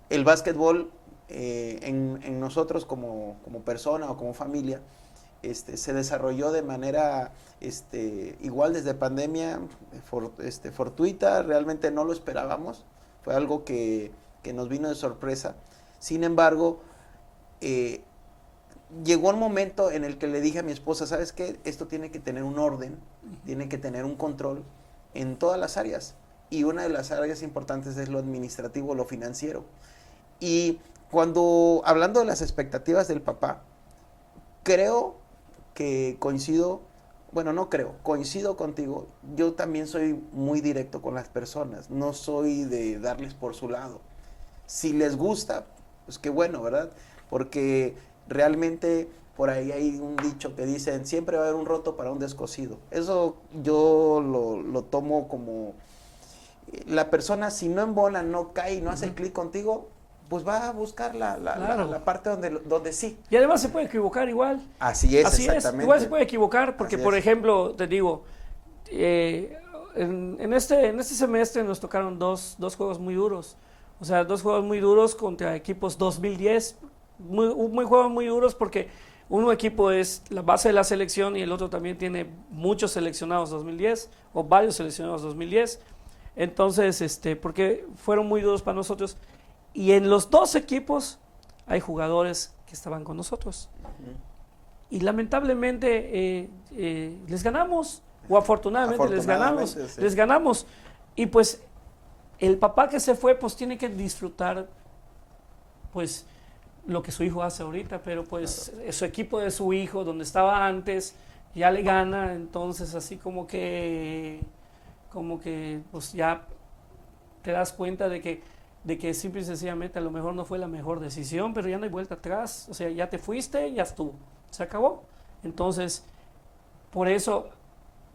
el básquetbol en nosotros como persona o como familia se desarrolló de manera igual desde pandemia, fortuita. Realmente no lo esperábamos. Fue algo que nos vino de sorpresa. Sin embargo, llegó un momento en el que le dije a mi esposa, ¿sabes qué? Esto tiene que tener un orden, tiene que tener un control en todas las áreas. Y una de las áreas importantes es lo administrativo, lo financiero. Y hablando de las expectativas del papá, coincido contigo. Yo también soy muy directo con las personas, no soy de darles por su lado. Si les gusta, pues qué bueno, ¿verdad? Porque realmente por ahí hay un dicho que dicen, siempre va a haber un roto para un descosido. Eso yo lo tomo como, la persona si no embona, no cae, no hace clic contigo, pues va a buscar la parte donde sí. Y además se puede equivocar igual. Así es, exactamente. Igual se puede equivocar, porque por ejemplo, te digo, en este semestre nos tocaron dos juegos muy duros. O sea, 2 juegos muy duros contra equipos 2010, muy juegos muy duros porque un equipo es la base de la selección y el otro también tiene muchos seleccionados 2010 o varios seleccionados 2010. Entonces, porque fueron muy duros para nosotros. Y en los dos equipos hay jugadores que estaban con nosotros. Y lamentablemente les ganamos, o afortunadamente sí. les ganamos. Y pues el papá que se fue pues tiene que disfrutar pues lo que su hijo hace ahorita, pero pues su equipo de su hijo, donde estaba antes, ya le gana, entonces así como que pues ya te das cuenta de que simple y sencillamente a lo mejor no fue la mejor decisión, pero ya no hay vuelta atrás, o sea, ya te fuiste, ya estuvo, se acabó. Entonces, por eso,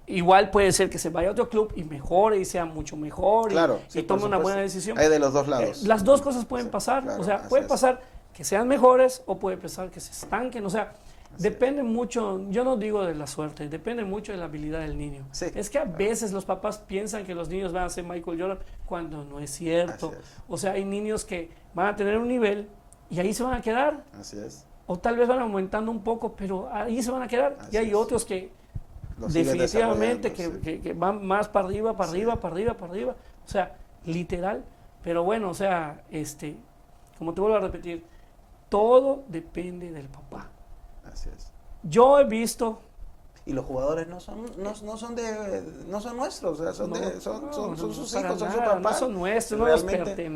igual puede ser que se vaya a otro club y mejore y sea mucho mejor, claro, y tome una buena decisión. Hay de los dos lados. Las dos cosas pueden pasar, claro, o sea, puede pasar que sean mejores o puede pasar que se estanquen, o sea, depende mucho, yo no digo de la suerte, depende mucho de la habilidad del niño. Sí, es que a veces los papás piensan que los niños van a ser Michael Jordan cuando no es cierto. O sea, hay niños que van a tener un nivel y ahí se van a quedar. Así es. O tal vez van aumentando un poco, pero ahí se van a quedar. Así y hay otros que definitivamente que van más para arriba, para arriba, para arriba, para arriba. O sea, literal. Pero bueno, o sea, como te vuelvo a repetir, todo depende del papá. Así es. Yo he visto. Y los jugadores no son nuestros, o sea, son sus hijos, son su papá. No son nuestros, realmente.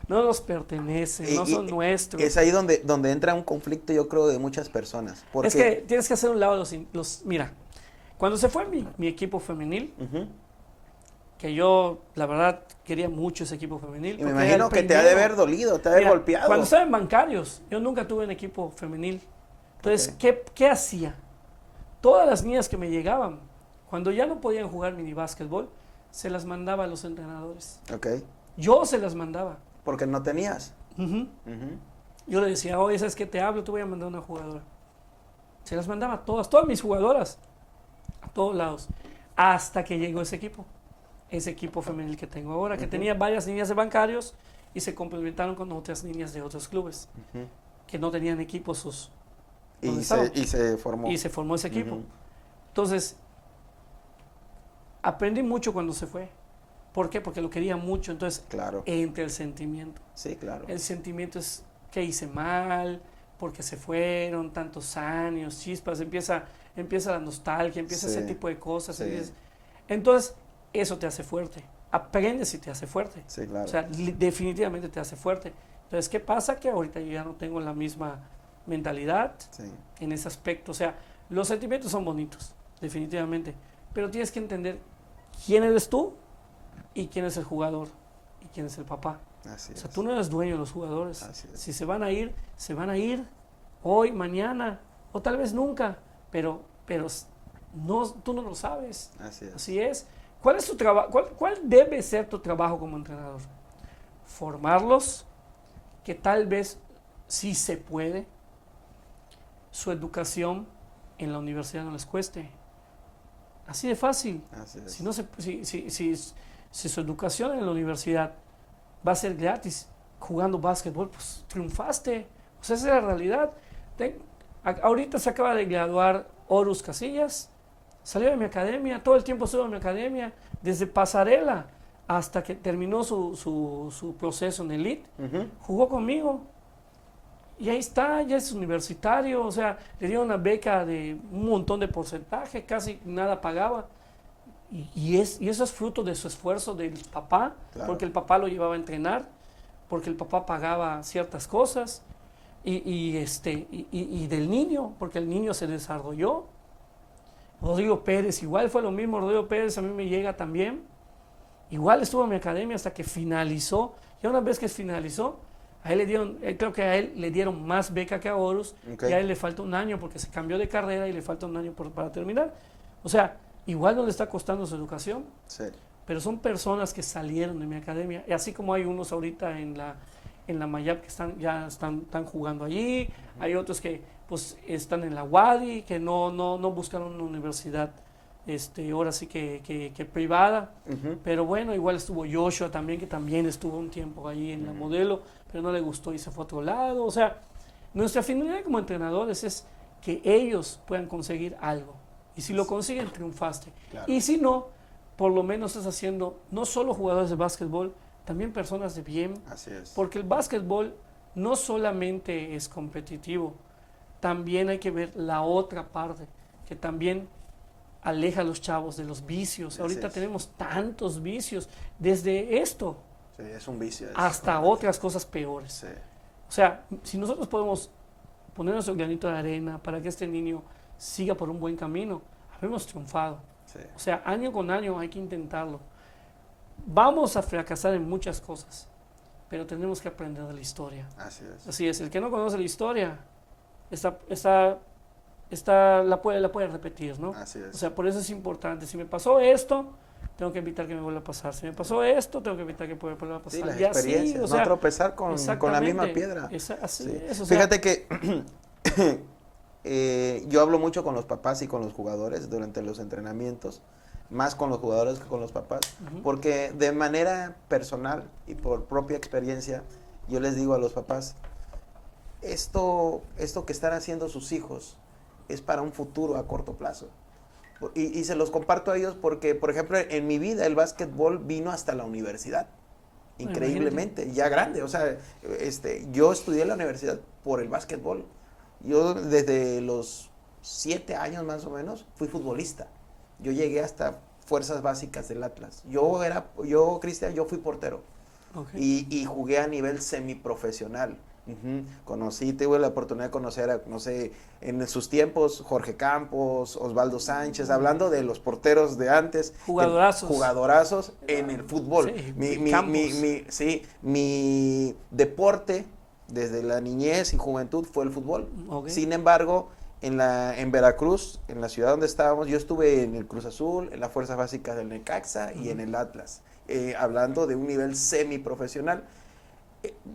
No nos pertenecen, no son nuestros. Es ahí donde entra un conflicto, yo creo, de muchas personas. Es que tienes que hacer un lado mira, cuando se fue mi equipo femenil, que yo, la verdad, quería mucho ese equipo femenil. Y me imagino que te ha de haber dolido, te ha de haber golpeado. Cuando estaba en Bancarios, yo nunca tuve un equipo femenil. Entonces, ¿qué hacía? Todas las niñas que me llegaban, cuando ya no podían jugar mini básquetbol, se las mandaba a los entrenadores. Yo se las mandaba. Porque no tenías. Yo le decía, oye, ¿sabes qué? Te hablo, te voy a mandar una jugadora. Se las mandaba a todas mis jugadoras, a todos lados, hasta que llegó ese equipo femenil que tengo ahora, que tenía varias niñas de Bancarios y se complementaron con otras niñas de otros clubes, que no tenían equipos y se formó. Y se formó ese equipo. Entonces, aprendí mucho cuando se fue. ¿Por qué? Porque lo quería mucho. Entonces, entre el sentimiento. Sí, claro. El sentimiento es que hice mal, porque se fueron tantos años, chispas, empieza la nostalgia, empieza ese tipo de cosas. Entonces, eso te hace fuerte. Aprendes y te hace fuerte. Sí, claro. O sea, definitivamente te hace fuerte. Entonces, ¿qué pasa? Que ahorita yo ya no tengo la misma mentalidad en ese aspecto. O sea, los sentimientos son bonitos, definitivamente, pero tienes que entender quién eres tú y quién es el jugador y quién es el papá. O sea, tú no eres dueño de los jugadores. Si se van a ir hoy, mañana o tal vez nunca, pero no, tú no lo sabes. Así es. ¿Cuál es tu trabajo? ¿Cuál debe ser tu trabajo como entrenador? Formarlos, que tal vez sí se puede. Su educación en la universidad no les cueste. Así de fácil. Si su educación en la universidad va a ser gratis jugando básquetbol, pues triunfaste. O sea, esa es la realidad. Ahorita se acaba de graduar Horus Casillas, salió de mi academia, todo el tiempo estuvo en mi academia, desde pasarela hasta que terminó su proceso en Elite, jugó conmigo. Y ahí está, ya es universitario, o sea, le dieron una beca de un montón de porcentaje, casi nada pagaba. Y eso es fruto de su esfuerzo del papá, porque el papá lo llevaba a entrenar, porque el papá pagaba ciertas cosas, y del niño, porque el niño se desarrolló. Rodrigo Pérez, igual fue lo mismo, Rodrigo Pérez a mí me llega también, igual estuvo en mi academia hasta que finalizó, y una vez que finalizó, creo que a él le dieron más beca que a Horus, y a él le falta un año porque se cambió de carrera y le falta un año para terminar. O sea, igual no le está costando su educación, pero son personas que salieron de mi academia, y así como hay unos ahorita en la Mayap que están jugando allí, hay otros que pues están en la Wadi, que no buscaron una universidad ahora sí que privada, pero bueno, igual estuvo Joshua también, que también estuvo un tiempo ahí en la Modelo, pero no le gustó y se fue a otro lado. O sea, nuestra finalidad como entrenadores es que ellos puedan conseguir algo, y si lo consiguen, triunfaste. Y si no, por lo menos estás haciendo no solo jugadores de básquetbol, también personas de bien, Así es. porque el básquetbol no solamente es competitivo, también hay que ver la otra parte, que también aleja a los chavos de los vicios. Así Ahorita es. tenemos tantos vicios, desde esto Sí, es un vicio. hasta correcto. otras cosas peores. Sí, O sea, si nosotros podemos poner nuestro granito de arena para que este niño siga por un buen camino, habremos triunfado. sí. O sea, año con año hay que intentarlo. Vamos a fracasar en muchas cosas, pero tenemos que aprender de la historia. Así es. Así es, el que no conoce la historia la puede repetir, ¿no? Así es. O sea, por eso es importante. Si me pasó esto, tengo que evitar que me vuelva a pasar. Si me pasó esto, tengo que evitar que me vuelva a pasar. Sí, las Y así, experiencias, o sea, no tropezar con la misma exactamente, piedra. así Sí. es, o sea, Fíjate que yo hablo mucho con los papás y con los jugadores durante los entrenamientos, más con los jugadores que con los papás, ujú, porque de manera personal y por propia experiencia, yo les digo a los papás, esto que están haciendo sus hijos es para un futuro a corto plazo. Y se los comparto a ellos porque, por ejemplo, en mi vida el básquetbol vino hasta la universidad. Increíblemente, ya grande. O sea, yo estudié en la universidad por el básquetbol. Yo desde los 7 años más o menos fui futbolista. Yo llegué hasta fuerzas básicas del Atlas. Cristian, yo fui portero. okay. Y jugué a nivel semiprofesional. Tuve la oportunidad de conocer a, no sé, en sus tiempos, Jorge Campos, Osvaldo Sánchez, hablando de los porteros de antes. Jugadorazos en el fútbol. Sí, Mi deporte desde la niñez y juventud fue el fútbol. okay. Sin embargo, en Veracruz, en la ciudad donde estábamos, yo estuve en el Cruz Azul, en las fuerzas básicas del Necaxa y en el Atlas, hablando de un nivel semiprofesional.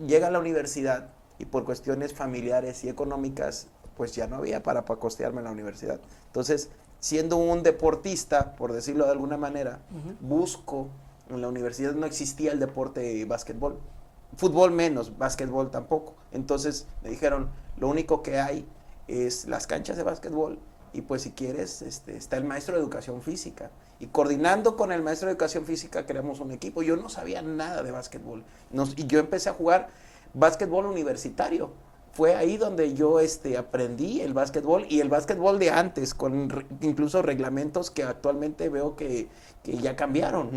Llega a la universidad y por cuestiones familiares y económicas, pues ya no había para costearme en la universidad. Entonces, siendo un deportista, por decirlo de alguna manera, busco, en la universidad no existía el deporte de básquetbol, fútbol menos, básquetbol tampoco. Entonces me dijeron, lo único que hay es las canchas de básquetbol y pues si quieres, está el maestro de educación física. Y coordinando con el maestro de educación física creamos un equipo. Yo no sabía nada de básquetbol. Y yo empecé a jugar básquetbol universitario. Fue ahí donde yo aprendí el básquetbol y el básquetbol de antes, con incluso reglamentos que actualmente veo que ya cambiaron.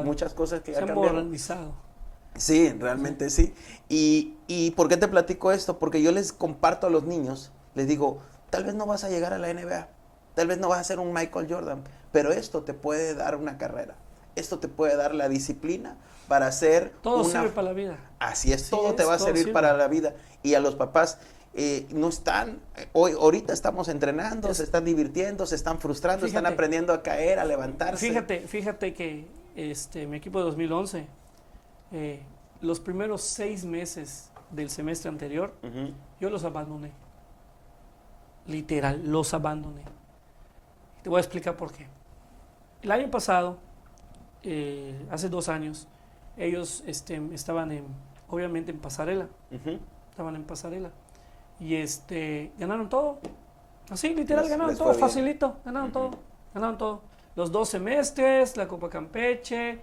Muchas cosas que ya Se han cambiaron. modernizado. Sí, realmente sí. ¿Y por qué te platico esto? Porque yo les comparto a los niños, les digo, tal vez no vas a llegar a la NBA, tal vez no vas a ser un Michael Jordan, pero esto te puede dar una carrera, esto te puede dar la disciplina para hacer todo sirve para la vida. Así es, Sí, todo te va a servir sirve para la vida. Y a los papás no están, ahorita estamos entrenando, se están divirtiendo, se están frustrando, están aprendiendo a caer, a levantarse. Fíjate que mi equipo de 2011, los primeros 6 meses del semestre anterior, yo los abandoné. Literal, los abandoné. Te voy a explicar por qué. El año pasado, hace 2 años, ellos estaban obviamente en pasarela. Estaban en pasarela. Y ganaron todo. Así, literal, ganaron todo, facilito. Ganaron todo. Ganaron todo. Los 2 semestres, la Copa Campeche,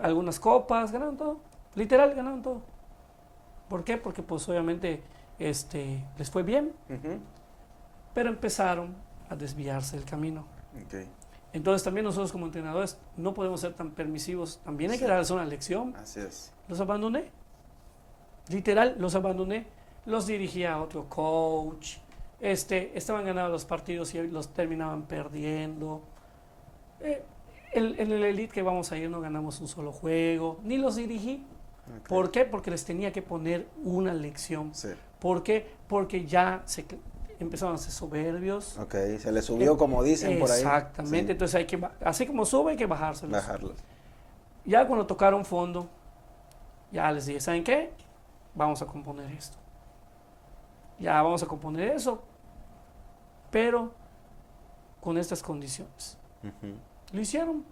algunas copas, ganaron todo. Literal, ganaron todo. ¿Por qué? Porque pues obviamente les fue bien. Pero empezaron a desviarse del camino. Okay. Entonces también nosotros como entrenadores no podemos ser tan permisivos. También hay que darles una lección. Así es. Los abandoné. Literal, los abandoné. Los dirigía a otro coach. Estaban ganando los partidos y los terminaban perdiendo. En el Elite que vamos a ir no ganamos un solo juego. Ni los dirigí. Okay. ¿Por qué? Porque les tenía que poner una lección. Sí. ¿Por qué? Porque ya empezaron a ser soberbios. Ok, se les subió como dicen por ahí. Exactamente, Sí. Entonces así como sube hay que bajárselos. Bajarlos. Ya cuando tocaron fondo, ya les dije, ¿saben qué? Vamos a componer esto. Ya vamos a componer eso, pero con estas condiciones. Lo hicieron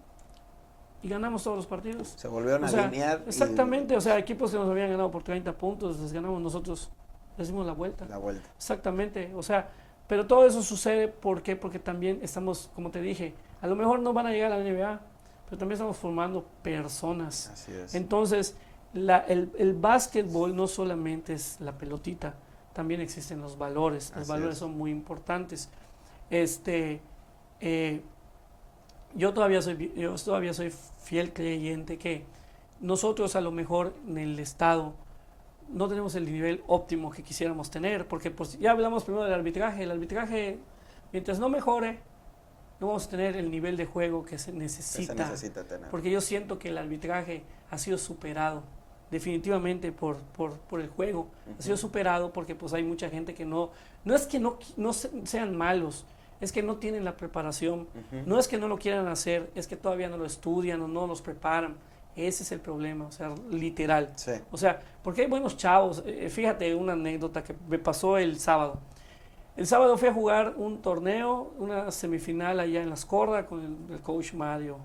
y ganamos todos los partidos. Se volvieron a alinear. Exactamente, o sea, equipos que nos habían ganado por 30 puntos, les ganamos nosotros, les dimos la vuelta. La vuelta. Exactamente, o sea, pero todo eso sucede, ¿por qué? Porque también estamos, como te dije, a lo mejor no van a llegar a la NBA, pero también estamos formando personas. Así es. Entonces, el básquetbol no solamente es la pelotita, también existen los valores. Los Así valores es. son muy importantes. Eh, yo todavía soy fiel creyente que nosotros a lo mejor en el Estado no tenemos el nivel óptimo que quisiéramos tener, porque pues, ya hablamos primero del arbitraje. El arbitraje, mientras no mejore, no vamos a tener el nivel de juego que se necesita. Que se necesita tener. Porque yo siento que el arbitraje ha sido superado definitivamente por el juego. Ha sido superado porque pues hay mucha gente que no es que no sean malos, es que no tienen la preparación, no es que no lo quieran hacer, es que todavía no lo estudian o no los preparan. Ese es el problema, o sea, literal. Sí. O sea, porque hay buenos chavos. Fíjate una anécdota que me pasó el sábado. El sábado fui a jugar un torneo, una semifinal allá en Las Cordas con el coach Mario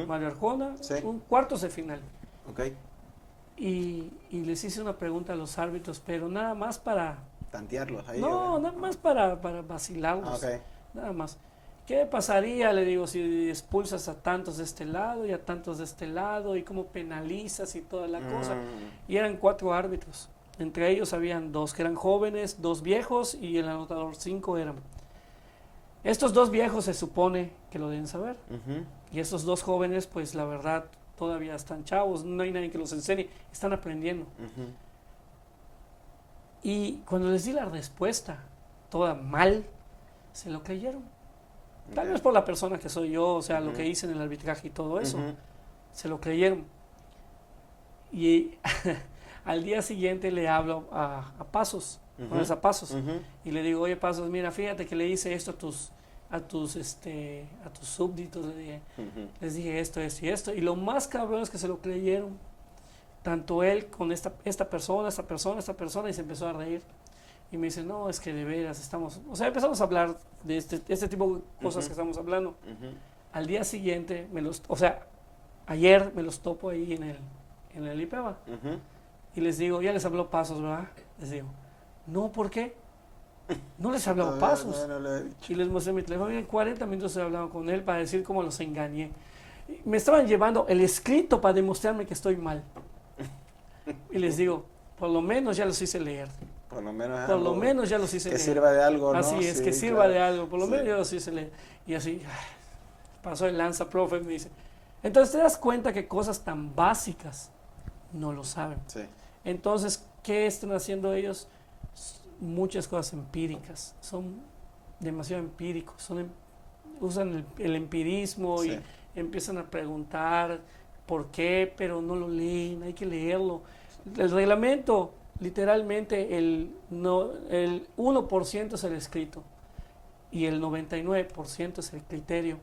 Arjona, Sí. un cuartos de final. Ok. Y les hice una pregunta a los árbitros, pero nada más para... Tantearlos ahí. No, nada más para vacilarlos. Ok. Nada más. ¿Qué pasaría, le digo, si expulsas a tantos de este lado y a tantos de este lado y cómo penalizas y toda la cosa? Y eran 4 árbitros. Entre ellos habían 2 que eran jóvenes, 2 viejos y el anotador 5 eran. Estos 2 viejos se supone que lo deben saber. Y estos 2 jóvenes, pues la verdad, todavía están chavos, no hay nadie que los enseñe, están aprendiendo. Y cuando les di la respuesta, toda mal, se lo creyeron. Tal vez por la persona que soy yo, o sea, lo que hice en el arbitraje y todo eso, se lo creyeron. Y al día siguiente le hablo a Pasos, a Pasos, y le digo, oye Pasos, mira, fíjate que le hice esto a tus súbditos, les dije esto y esto, y lo más cabrón es que se lo creyeron, tanto él con esta persona, y se empezó a reír. Y me dice, no, es que de veras estamos... O sea, empezamos a hablar de este tipo de cosas que estamos hablando. Al día siguiente, ayer me los topo ahí en el IPEVA. Y les digo, ya les habló Pasos, ¿verdad? Les digo, no, ¿por qué? No les hablaba Pasos. Y les mostré mi teléfono. Miren, 40 minutos he hablado con él para decir cómo los engañé. Me estaban llevando el escrito para demostrarme que estoy mal. Y les digo, por lo menos ya los hice leer. Por lo menos ya los hice leer. Que sirva de algo, ¿no? Así es, sí, que sirva claro. de algo. Por lo menos ya los hice leer. Y así, pasó el lanza, profe, me dice. Entonces te das cuenta que cosas tan básicas no lo saben. Sí. Entonces, ¿qué están haciendo ellos? Muchas cosas empíricas. Son demasiado empíricos. Usan el empirismo y empiezan a preguntar por qué, pero no lo leen. Hay que leerlo. El reglamento, literalmente, el 1% es el escrito y el 99% es el criterio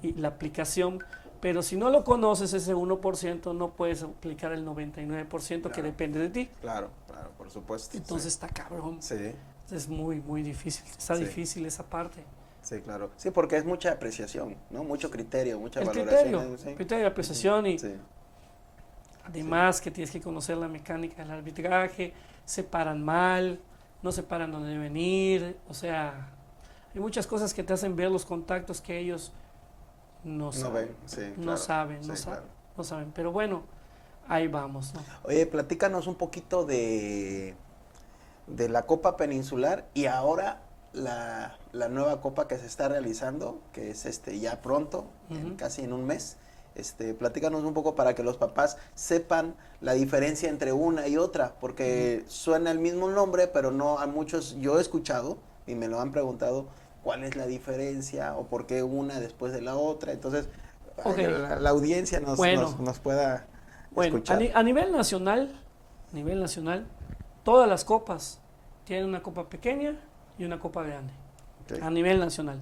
y la aplicación. Pero si no lo conoces, ese 1%, no puedes aplicar el 99% que depende de ti. Claro, por supuesto. Entonces está cabrón. Sí. Es muy, muy difícil. Está difícil esa parte. Sí, claro. Sí, porque es mucha apreciación, ¿no? Mucho criterio, mucha valoración. Criterio de apreciación y además que tienes que conocer la mecánica del arbitraje. Se paran mal, no se paran donde deben ir. O sea, hay muchas cosas que te hacen ver los contactos que ellos no saben. No saben. Pero bueno, ahí vamos, ¿no? Oye, platícanos un poquito de la Copa Peninsular y ahora la nueva copa que se está realizando, que es ya pronto, casi en un mes. Platícanos un poco para que los papás sepan la diferencia entre una y otra, porque suena el mismo nombre, pero no a muchos, yo he escuchado y me lo han preguntado, ¿cuál es la diferencia o por qué una después de la otra? Entonces, la audiencia nos pueda escuchar. A nivel nacional, todas las copas tienen una copa pequeña y una copa grande. Okay. A nivel nacional.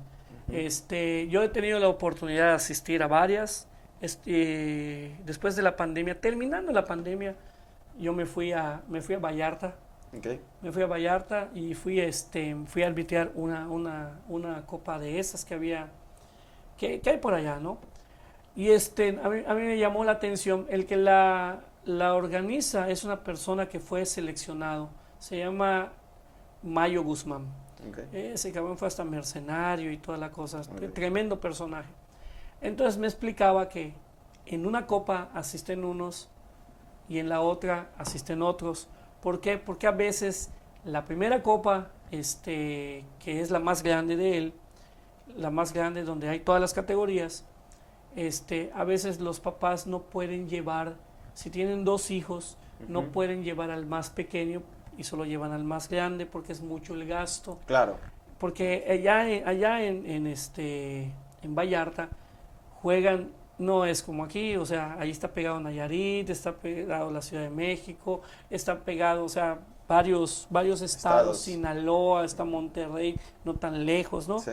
Yo he tenido la oportunidad de asistir a varias. Después de la pandemia, terminando la pandemia, yo me fui a Vallarta. Okay. Me fui a Vallarta y fui a arbitrar una copa de esas que había, que hay por allá, ¿no? Y a mí me llamó la atención, el que la organiza es una persona que fue seleccionado, se llama Mayo Guzmán. Okay. Ese cabrón fue hasta mercenario y toda la cosa, tremendo personaje. Entonces me explicaba que en una copa asisten unos y en la otra asisten otros. ¿Por qué? Porque a veces la primera copa, que es la más grande de él, la más grande donde hay todas las categorías, a veces los papás no pueden llevar, si tienen 2 hijos, no pueden llevar al más pequeño y solo llevan al más grande porque es mucho el gasto. Claro. Porque allá en Vallarta juegan, no es como aquí, o sea, ahí está pegado Nayarit, está pegado la Ciudad de México, está pegado, o sea, varios estados, Sinaloa, está Monterrey, no tan lejos, ¿no? Sí.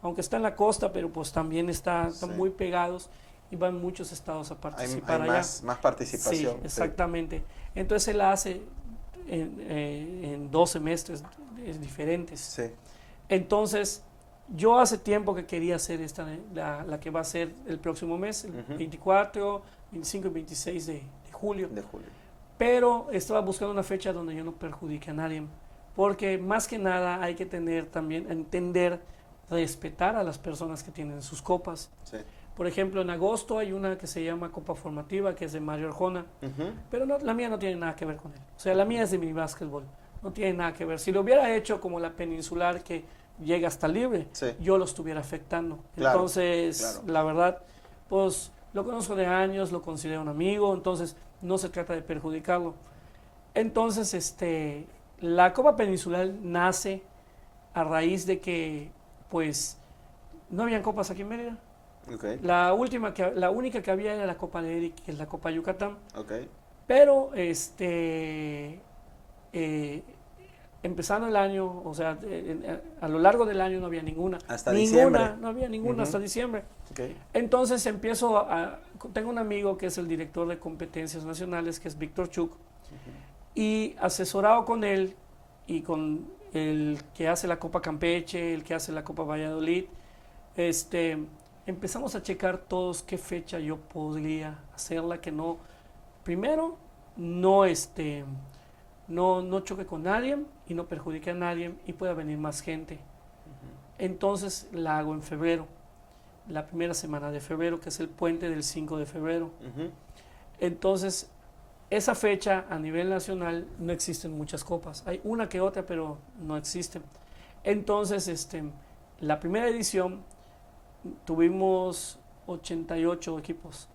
Aunque está en la costa, pero pues también están Sí. muy pegados y van muchos estados a participar hay allá. Más participación. Sí, exactamente. Sí. Entonces él hace en 2 semestres diferentes. Sí. Entonces, yo hace tiempo que quería hacer la que va a ser el próximo mes, el 24, 25 y 26 de julio. De julio. Pero estaba buscando una fecha donde yo no perjudique a nadie. Porque más que nada hay que tener también, entender, respetar a las personas que tienen sus copas. Sí. Por ejemplo, en agosto hay una que se llama Copa Formativa, que es de Mario Arjona, pero no, la mía no tiene nada que ver con él. O sea, la mía es de minibásquetbol, no tiene nada que ver. Si lo hubiera hecho como la peninsular que llega hasta libre, sí, yo lo estuviera afectando. Claro, entonces, claro. La verdad, pues lo conozco de años, lo considero un amigo, entonces no se trata de perjudicarlo. Entonces, la Copa Peninsular nace a raíz de que, pues, no habían copas aquí en Mérida. Okay. La única que había era la Copa de Eric, que es la Copa Yucatán. Okay. Pero empezando el año, o sea, a lo largo del año no había ninguna. Hasta diciembre. No había ninguna hasta diciembre. Okay. Entonces tengo un amigo que es el director de competencias nacionales, que es Víctor Chuk, y asesorado con él y con el que hace la Copa Campeche, el que hace la Copa Valladolid, empezamos a checar todos qué fecha yo podría hacerla, que no, primero, no choque con nadie y no perjudique a nadie y pueda venir más gente. Entonces la hago en febrero, la primera semana de febrero, que es el puente del 5 de febrero. Entonces, esa fecha a nivel nacional no existen muchas copas. Hay una que otra, pero no existen. Entonces, la primera edición tuvimos 88 equipos.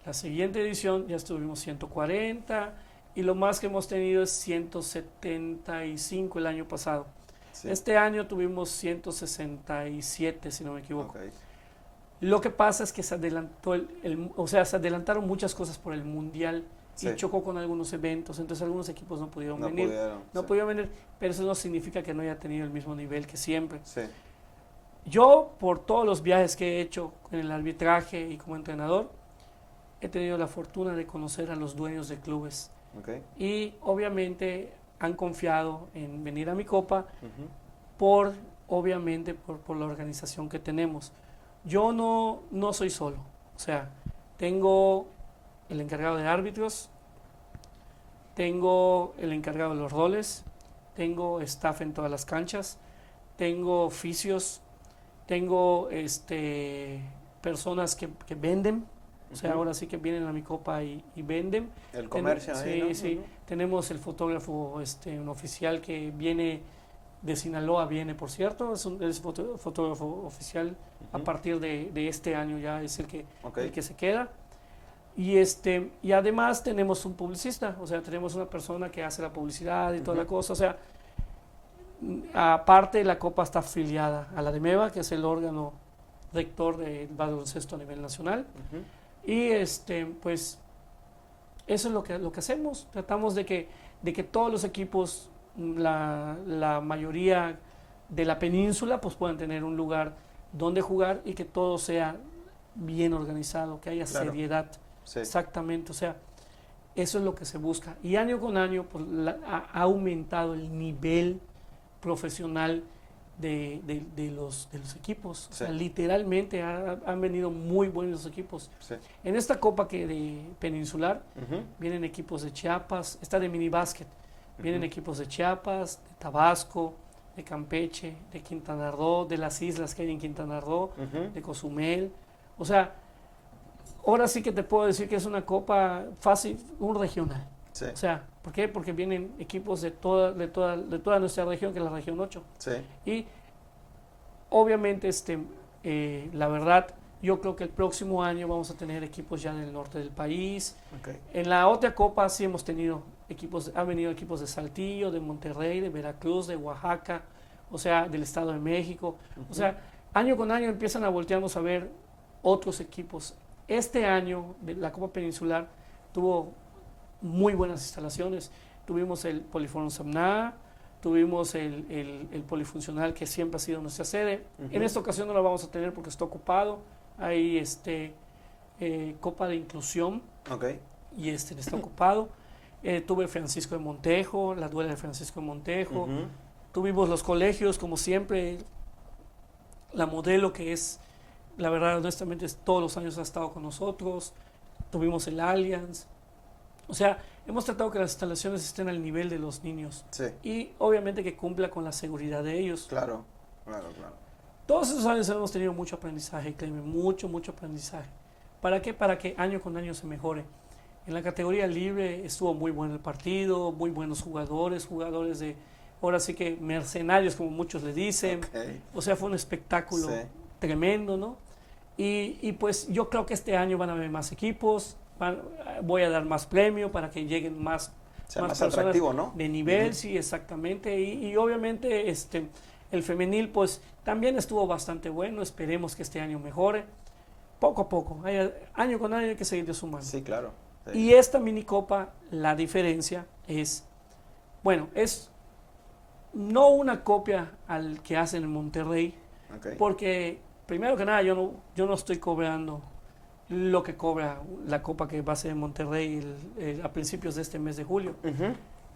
La siguiente edición ya estuvimos 140 y lo más que hemos tenido es 175 el año pasado. Sí. Este año tuvimos 167, si no me equivoco. Okay. Lo que pasa es que se adelantó se adelantaron muchas cosas por el mundial. Sí. Y chocó con algunos eventos, entonces algunos equipos no pudieron venir. Pudieron venir, pero eso no significa que no haya tenido el mismo nivel que siempre. Sí. Yo, por todos los viajes que he hecho en el arbitraje y como entrenador, he tenido la fortuna de conocer a los dueños de clubes. Okay. Y obviamente han confiado en venir a mi copa por la organización que tenemos. Yo no soy solo, o sea, tengo el encargado de árbitros, tengo el encargado de los roles, tengo staff en todas las canchas, tengo oficios, tengo personas que venden, o sea, ahora sí que vienen a mi copa y venden. El comercio. Sí, ¿no? Sí. Tenemos el fotógrafo, un oficial que viene de Sinaloa, por cierto, es fotógrafo oficial a partir de este año, ya es el que se queda. Y además tenemos un publicista, o sea, tenemos una persona que hace la publicidad y toda la cosa, o sea, aparte la copa está afiliada a la DEMEVA, que es el órgano rector del baloncesto a nivel nacional. Y pues eso es lo que hacemos, tratamos de que todos los equipos, la mayoría de la península, pues puedan tener un lugar donde jugar y que todo sea bien organizado, que haya seriedad. Sí. Exactamente, o sea, eso es lo que se busca. Y año con año pues, ha aumentado el nivel profesional de los equipos. Sí. O sea, literalmente han venido muy buenos equipos. Sí. En esta copa de peninsular vienen equipos de Chiapas, está de minibásquet, vienen equipos de Chiapas, de Tabasco, de Campeche, de Quintana Roo, de las islas que hay en Quintana Roo, de Cozumel. O sea, ahora sí que te puedo decir que es una copa fácil, un regional. Sí. O sea, ¿por qué? Porque vienen equipos de toda nuestra región, que es la región 8. Sí. Y obviamente, la verdad, yo creo que el próximo año vamos a tener equipos ya en el norte del país. Okay. En la otra copa sí hemos tenido equipos, han venido equipos de Saltillo, de Monterrey, de Veracruz, de Oaxaca, o sea, del Estado de México. O sea, año con año empiezan a voltearnos a ver otros equipos. Este año de la Copa Peninsular tuvo muy buenas instalaciones. Tuvimos el Poliforum Samná, tuvimos el polifuncional que siempre ha sido nuestra sede. En esta ocasión no lo vamos a tener porque está ocupado. Hay Copa de Inclusión Okay. y está ocupado. Tuve Francisco de Montejo, la duela de Francisco de Montejo. Tuvimos los colegios, como siempre, la modelo que es, la verdad, honestamente, todos los años ha estado con nosotros. Tuvimos el Allianz. O sea, hemos tratado que las instalaciones estén al nivel de los niños. Sí. Y obviamente que cumpla con la seguridad de ellos. Claro. Todos esos años hemos tenido mucho aprendizaje, créeme, mucho aprendizaje. ¿Para qué? Para que año con año se mejore. En la categoría libre estuvo muy bueno el partido, muy buenos jugadores de, ahora sí que mercenarios, como muchos le dicen. Okay. O sea, fue un espectáculo tremendo, ¿no? Y pues yo creo que este año van a haber más equipos, voy a dar más premio para que lleguen más personas atractivo, ¿no? De nivel, sí, exactamente. Y obviamente el femenil pues también estuvo bastante bueno, esperemos que este año mejore. Poco a poco, año con año hay que seguir sumando. Sí, claro. Sí. Y esta minicopa, la diferencia es, bueno, es no una copia al que hacen en Monterrey, porque primero que nada yo no estoy cobrando lo que cobra la copa que va a ser en Monterrey a principios de este mes de julio,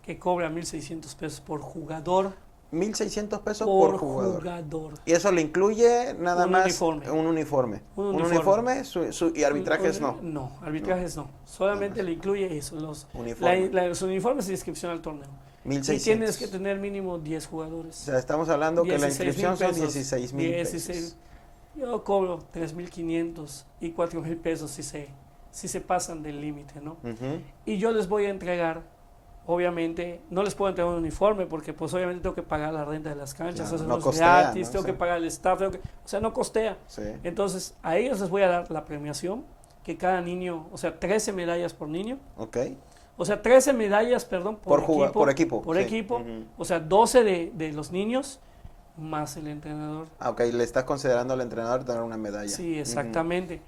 que cobra 1,600 pesos por jugador. 1,600 pesos por jugador. Y eso le incluye nada más un uniforme. Un uniforme y arbitrajes no. No, arbitrajes no. Solamente le incluye eso, los uniformes y inscripción al torneo. 1,600. Y tienes que tener mínimo 10 jugadores. O sea, estamos hablando que la inscripción son 16,000 pesos. Yo cobro 3,500 y 4,000 pesos si se pasan del límite, ¿no? Y yo les voy a entregar, obviamente, no les puedo entregar un uniforme porque pues obviamente tengo que pagar la renta de las canchas, claro, no costea, gratis, ¿no? Tengo que pagar el staff, o sea, no costea. Sí. Entonces, a ellos les voy a dar la premiación, que cada niño, o sea, 13 medallas por niño. O sea, 13 medallas, perdón, por equipo. O sea, 12 de los niños más el entrenador. Le estás considerando al entrenador tener una medalla. Sí, exactamente.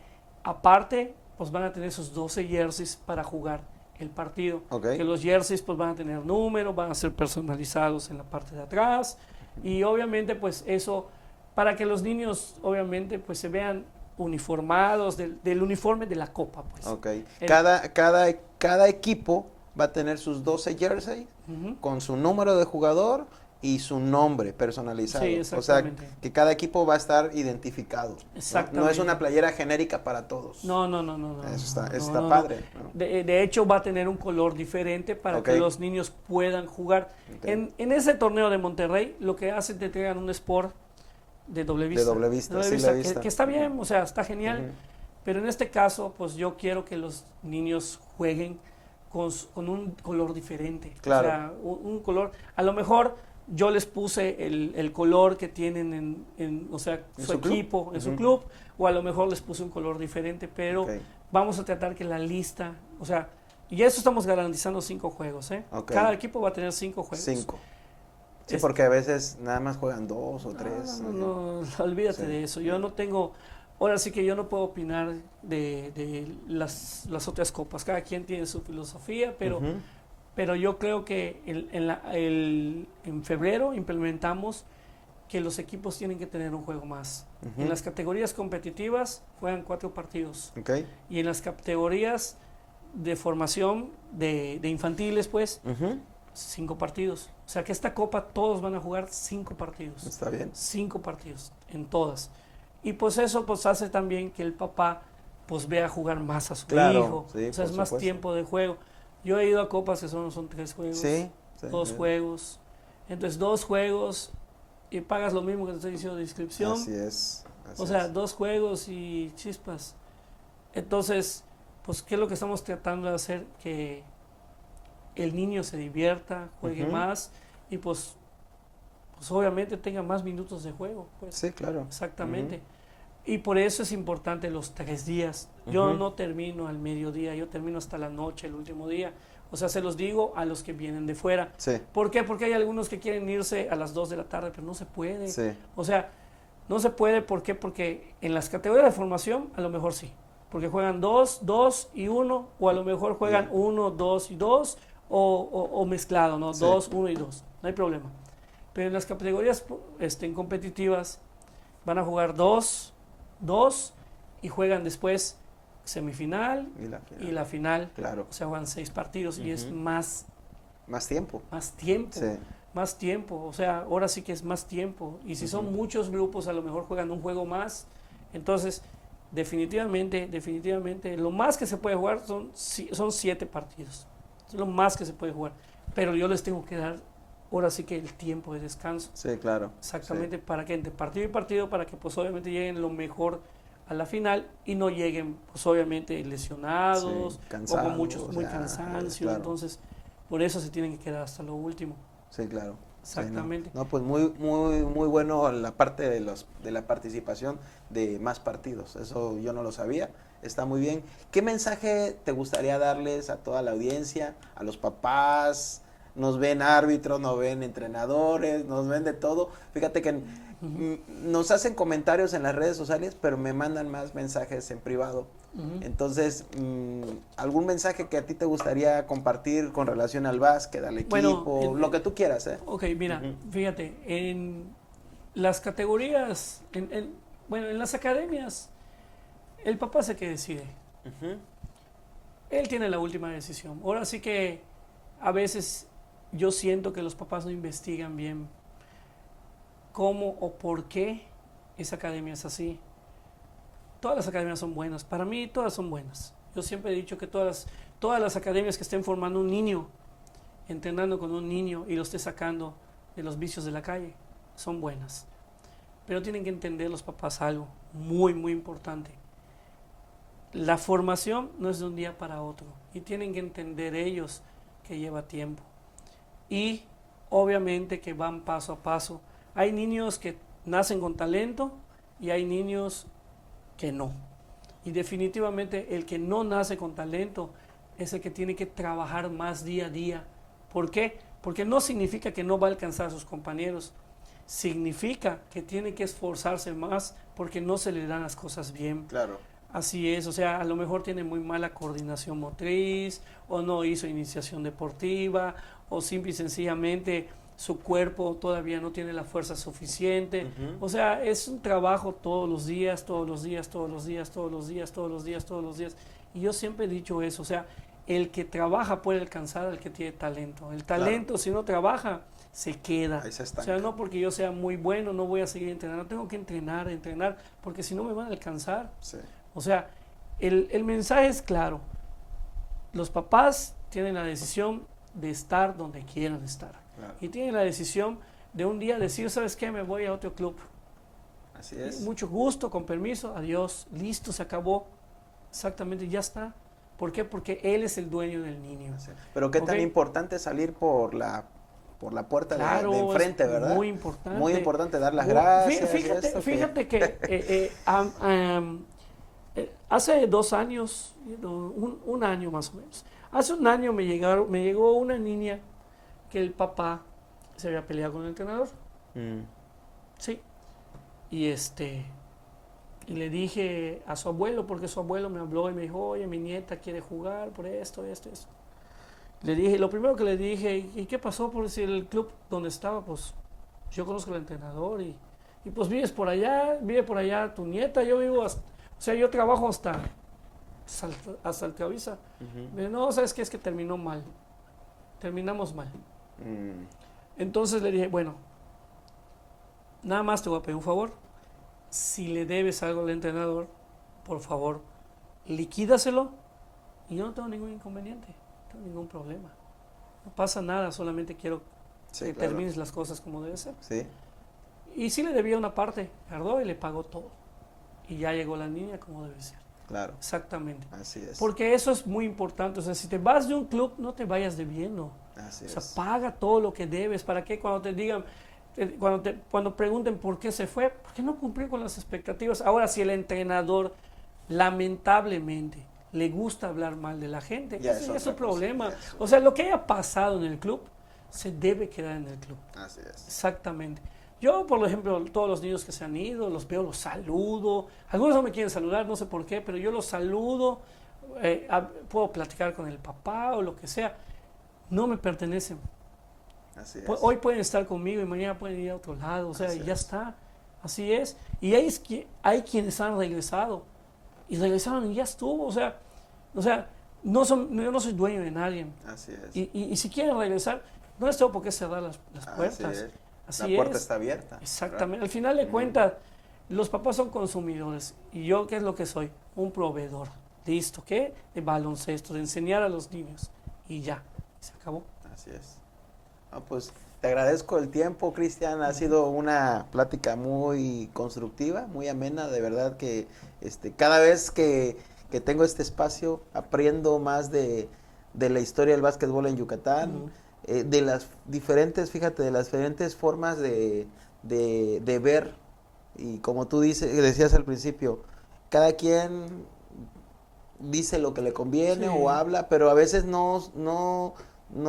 Aparte, pues van a tener esos 12 jerseys para jugar el partido. Que los jerseys pues van a tener números, van a ser personalizados en la parte de atrás. Y obviamente pues eso, para que los niños obviamente pues se vean uniformados del uniforme de la copa. Pues. Cada equipo va a tener sus 12 jerseys con su número de jugador y su nombre personalizado. Sí, exactamente. O sea, que cada equipo va a estar identificado. Exactamente. No es una playera genérica para todos. No. Eso está padre. ¿No? De hecho, va a tener un color diferente para que los niños puedan jugar. En ese torneo de Monterrey, lo que hacen, te entregan un sport de doble vista. Que está bien, o sea, está genial. Pero en este caso, pues yo quiero que los niños jueguen con un color diferente. Claro. O sea, un color, a lo mejor yo les puse el color que tienen en su equipo, en su club, o a lo mejor les puse un color diferente, pero vamos a tratar que la lista, o sea, y eso estamos garantizando 5 juegos, ¿eh? Cada equipo va a tener 5 juegos. 5. Sí, porque a veces nada más juegan 2 o 3. No, olvídate de eso. Yo no tengo, ahora sí que yo no puedo opinar de las otras copas. Cada quien tiene su filosofía, pero yo creo que en febrero implementamos que los equipos tienen que tener un juego más. En las categorías competitivas juegan 4 partidos. Y en las categorías de formación de infantiles, pues, 5 partidos. O sea que esta copa todos van a jugar 5 partidos. Está bien. 5 partidos en todas. Y pues eso pues hace también que el papá pues vea jugar más a su hijo. Sí, o sea, es más tiempo de juego. Yo he ido a copas que son 3 juegos, 2 juegos. Entonces 2 juegos y pagas lo mismo que te estoy diciendo de inscripción. Así es. O sea, 2 juegos y chispas. Entonces, pues, ¿qué es lo que estamos tratando de hacer? Que el niño se divierta, juegue más y pues obviamente tenga más minutos de juego. Pues, Sí, claro. exactamente. Y por eso es importante los 3 días. Yo no termino al mediodía, yo termino hasta la noche, el último día. O sea, se los digo a los que vienen de fuera. Sí. ¿Por qué? Porque hay algunos que quieren irse a las 2 de la tarde, pero no se puede. Sí. O sea, no se puede, ¿por qué? Porque en las categorías de formación a lo mejor sí. Porque juegan 2, 2 y 1, o a lo mejor juegan 1, 2 y 2, o mezclado, ¿no? Sí. 2, 1 y 2. No hay problema. Pero en las categorías competitivas van a jugar 2, 2 y juegan después semifinal y la final. Claro. O sea, juegan 6 partidos y es más tiempo. Más tiempo. Sí. Más tiempo. O sea, ahora sí que es más tiempo. Y si son muchos grupos, a lo mejor juegan un juego más. Entonces, definitivamente, lo más que se puede jugar son 7 partidos. Es lo más que se puede jugar. Pero yo les tengo que dar ahora sí que el tiempo de descanso. Sí, claro. Exactamente, para que entre partido y partido, para que pues obviamente lleguen lo mejor a la final y no lleguen pues obviamente lesionados, cansados, o con muy cansancio. Claro. Entonces, por eso se tienen que quedar hasta lo último. Sí, claro. Exactamente. Sí, no, pues muy bueno la parte de la participación de más partidos. Eso yo no lo sabía. Está muy bien. ¿Qué mensaje te gustaría darles a toda la audiencia, a los papás? Nos ven árbitros, nos ven entrenadores, nos ven de todo. Fíjate que nos hacen comentarios en las redes sociales, pero me mandan más mensajes en privado. Entonces, ¿algún mensaje que a ti te gustaría compartir con relación al básquet, al equipo, lo que tú quieras? Ok, mira, fíjate, en las categorías, en las academias, el papá es el que decide. Él tiene la última decisión. Ahora sí que a veces yo siento que los papás no investigan bien cómo o por qué esa academia es así. Todas las academias son buenas. Para mí todas son buenas. Yo siempre he dicho que todas las academias que estén formando un niño, entrenando con un niño y lo esté sacando de los vicios de la calle, son buenas. Pero tienen que entender los papás algo muy, muy importante. La formación no es de un día para otro. Y tienen que entender ellos que lleva tiempo. Y obviamente que van paso a paso. Hay niños que nacen con talento y hay niños que no. Y definitivamente el que no nace con talento es el que tiene que trabajar más día a día. ¿Por qué? Porque no significa que no va a alcanzar a sus compañeros. Significa que tiene que esforzarse más porque no se le dan las cosas bien. Claro. Así es, o sea, a lo mejor tiene muy mala coordinación motriz, o no hizo iniciación deportiva, o simple y sencillamente su cuerpo todavía no tiene la fuerza suficiente. O sea, es un trabajo todos los días. Y yo siempre he dicho eso, o sea, el que trabaja puede alcanzar al que tiene talento. El talento, claro, si no trabaja, se queda. Ahí se estanca. O sea, no porque yo sea muy bueno, no voy a seguir entrenando. Tengo que entrenar, porque si no me van a alcanzar. Sí. O sea, el mensaje es claro. Los papás tienen la decisión de estar donde quieran estar. Claro. Y tienen la decisión de un día decir, ¿sabes qué? Me voy a otro club. Así es. Mucho gusto, con permiso, adiós, listo, se acabó. Exactamente, ya está. ¿Por qué? Porque él es el dueño del niño. Pero qué tan importante salir por la puerta, claro, de enfrente, ¿verdad? Muy importante. Muy importante dar las gracias. Fíjate que hace 2 años, un año más o menos, hace un año me llegó una niña que el papá se había peleado con el entrenador. Sí. Y le dije a su abuelo, porque su abuelo me habló y me dijo, oye, mi nieta quiere jugar por esto. Le dije, lo primero que le dije, ¿y qué pasó? Por si el club donde estaba, pues yo conozco al entrenador y pues vive por allá tu nieta, yo vivo yo trabajo hasta Altavisa. No, ¿sabes qué? Es que terminamos mal. Entonces le dije, bueno, nada más te voy a pedir un favor. Si le debes algo al entrenador, por favor, liquídaselo y yo no tengo ningún inconveniente, no tengo ningún problema. No pasa nada, solamente quiero que termines las cosas como debe ser. Sí. Y sí le debía una parte, tardó y le pagó todo. Y ya llegó la niña como debe ser. Claro. Exactamente. Así es. Porque eso es muy importante. O sea, si te vas de un club, no te vayas debiendo. Así O sea, es. paga todo lo que debes. ¿Para qué? Cuando te digan, cuando pregunten por qué se fue, porque no cumplió con las expectativas. Ahora, si el entrenador lamentablemente le gusta hablar mal de la gente, Ya ese es es su otra cosa, problema. ya es O sea, lo que haya pasado en el club se debe quedar en el club. Así es. Exactamente. Yo, por ejemplo, todos los niños que se han ido, los veo, los saludo. Algunos no me quieren saludar, no sé por qué, pero yo los saludo. Puedo platicar con el papá o lo que sea. No me pertenecen. Así es. Hoy pueden estar conmigo y mañana pueden ir a otro lado. O sea, Así y ya es. está. Así es. Y hay quienes han regresado. Y regresaron y ya estuvo. O sea yo no soy dueño de nadie. Así es. Y si quieren regresar, no les tengo por qué cerrar las puertas. Así es. Así La puerta es. está abierta. Exactamente. Al final de cuentas, los papás son consumidores. ¿Y yo qué es lo que soy? Un proveedor. ¿Listo? ¿Qué? De baloncesto, de enseñar a los niños. Y ya. Se acabó. Así es. Pues te agradezco el tiempo, Cristian. Ha sido una plática muy constructiva, muy amena. De verdad que cada vez que tengo este espacio aprendo más de la historia del básquetbol en Yucatán, de las diferentes, fíjate, de las diferentes formas de ver. Y como tú decías al principio, cada quien dice lo que le conviene Sí. o habla, pero a veces no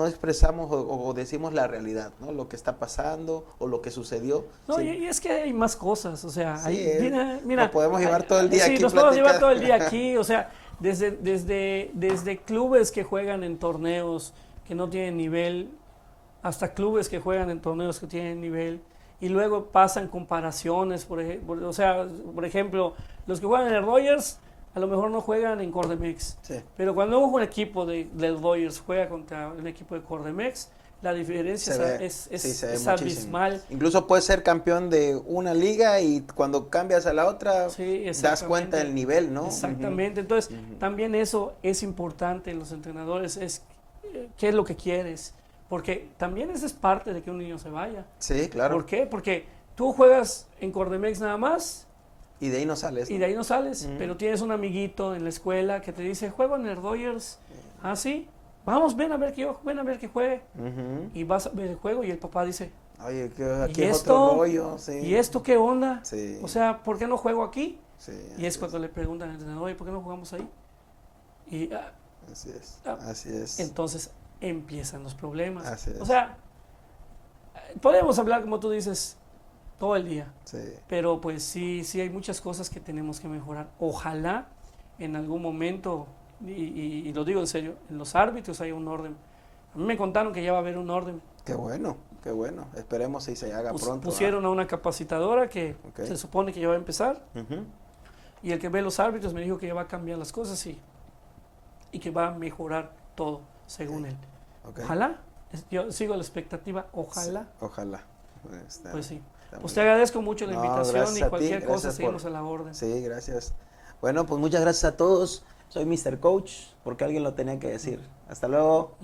expresamos o decimos la realidad, ¿no? Lo que está pasando o lo que sucedió. No, Sí. y es que hay más cosas. O sea, Sí, mira. Nos podemos llevar todo el día sí, aquí nos podemos llevar platicando. todo el día aquí. O sea, desde clubes que juegan en torneos que no tienen nivel, hasta clubes que juegan en torneos que tienen nivel. Y luego pasan comparaciones, por ejemplo, los que juegan en el Rogers a lo mejor no juegan en Cordemex. Sí. Pero cuando un equipo del Rogers juega contra un equipo de Cordemex, la diferencia se ve es muchísimo. abismal. Incluso puedes ser campeón de una liga y cuando cambias a la otra Sí, das cuenta del nivel, ¿no? Exactamente. Entonces, también eso es importante en los entrenadores, qué es lo que quieres. Porque también eso es parte de que un niño se vaya. Sí, claro. ¿Por qué? Porque tú juegas en Cordemex nada más Y de ahí no sales, ¿no? y de ahí no sales, pero tienes un amiguito en la escuela que te dice, juego en el Rogers. Ah, sí, vamos, ven a ver que juegue. Y vas a ver el juego y el papá dice, Oye, aquí ¿y es esto? otro rollo, sí. ¿Y esto qué onda? Sí. O sea, ¿por qué no juego aquí? Sí, Y es cuando le preguntan al entrenador, oye, ¿por qué no jugamos ahí? Y así es, Ah, así es. entonces empiezan los problemas. Así es. O sea, podemos hablar, como tú dices, todo el día. Sí. Pero pues sí hay muchas cosas que tenemos que mejorar. Ojalá en algún momento, y lo digo en serio, en los árbitros hay un orden. A mí me contaron que ya va a haber un orden. Qué bueno, qué bueno. Esperemos si se haga pronto. Pusieron a una capacitadora que Ok. se supone que ya va a empezar. Ujú. Y el que ve los árbitros me dijo que ya va a cambiar las cosas y que va a mejorar todo, según él. Ok. Ojalá, yo sigo la expectativa, ojalá. Sí, ojalá. Pues sí. Está Pues muy te bien. agradezco mucho la No, invitación gracias y a ti, cualquier cosa gracias seguimos a la orden. Sí, gracias. Bueno, pues muchas gracias a todos. Soy Mr. Coach, porque alguien lo tenía que decir. Hasta luego.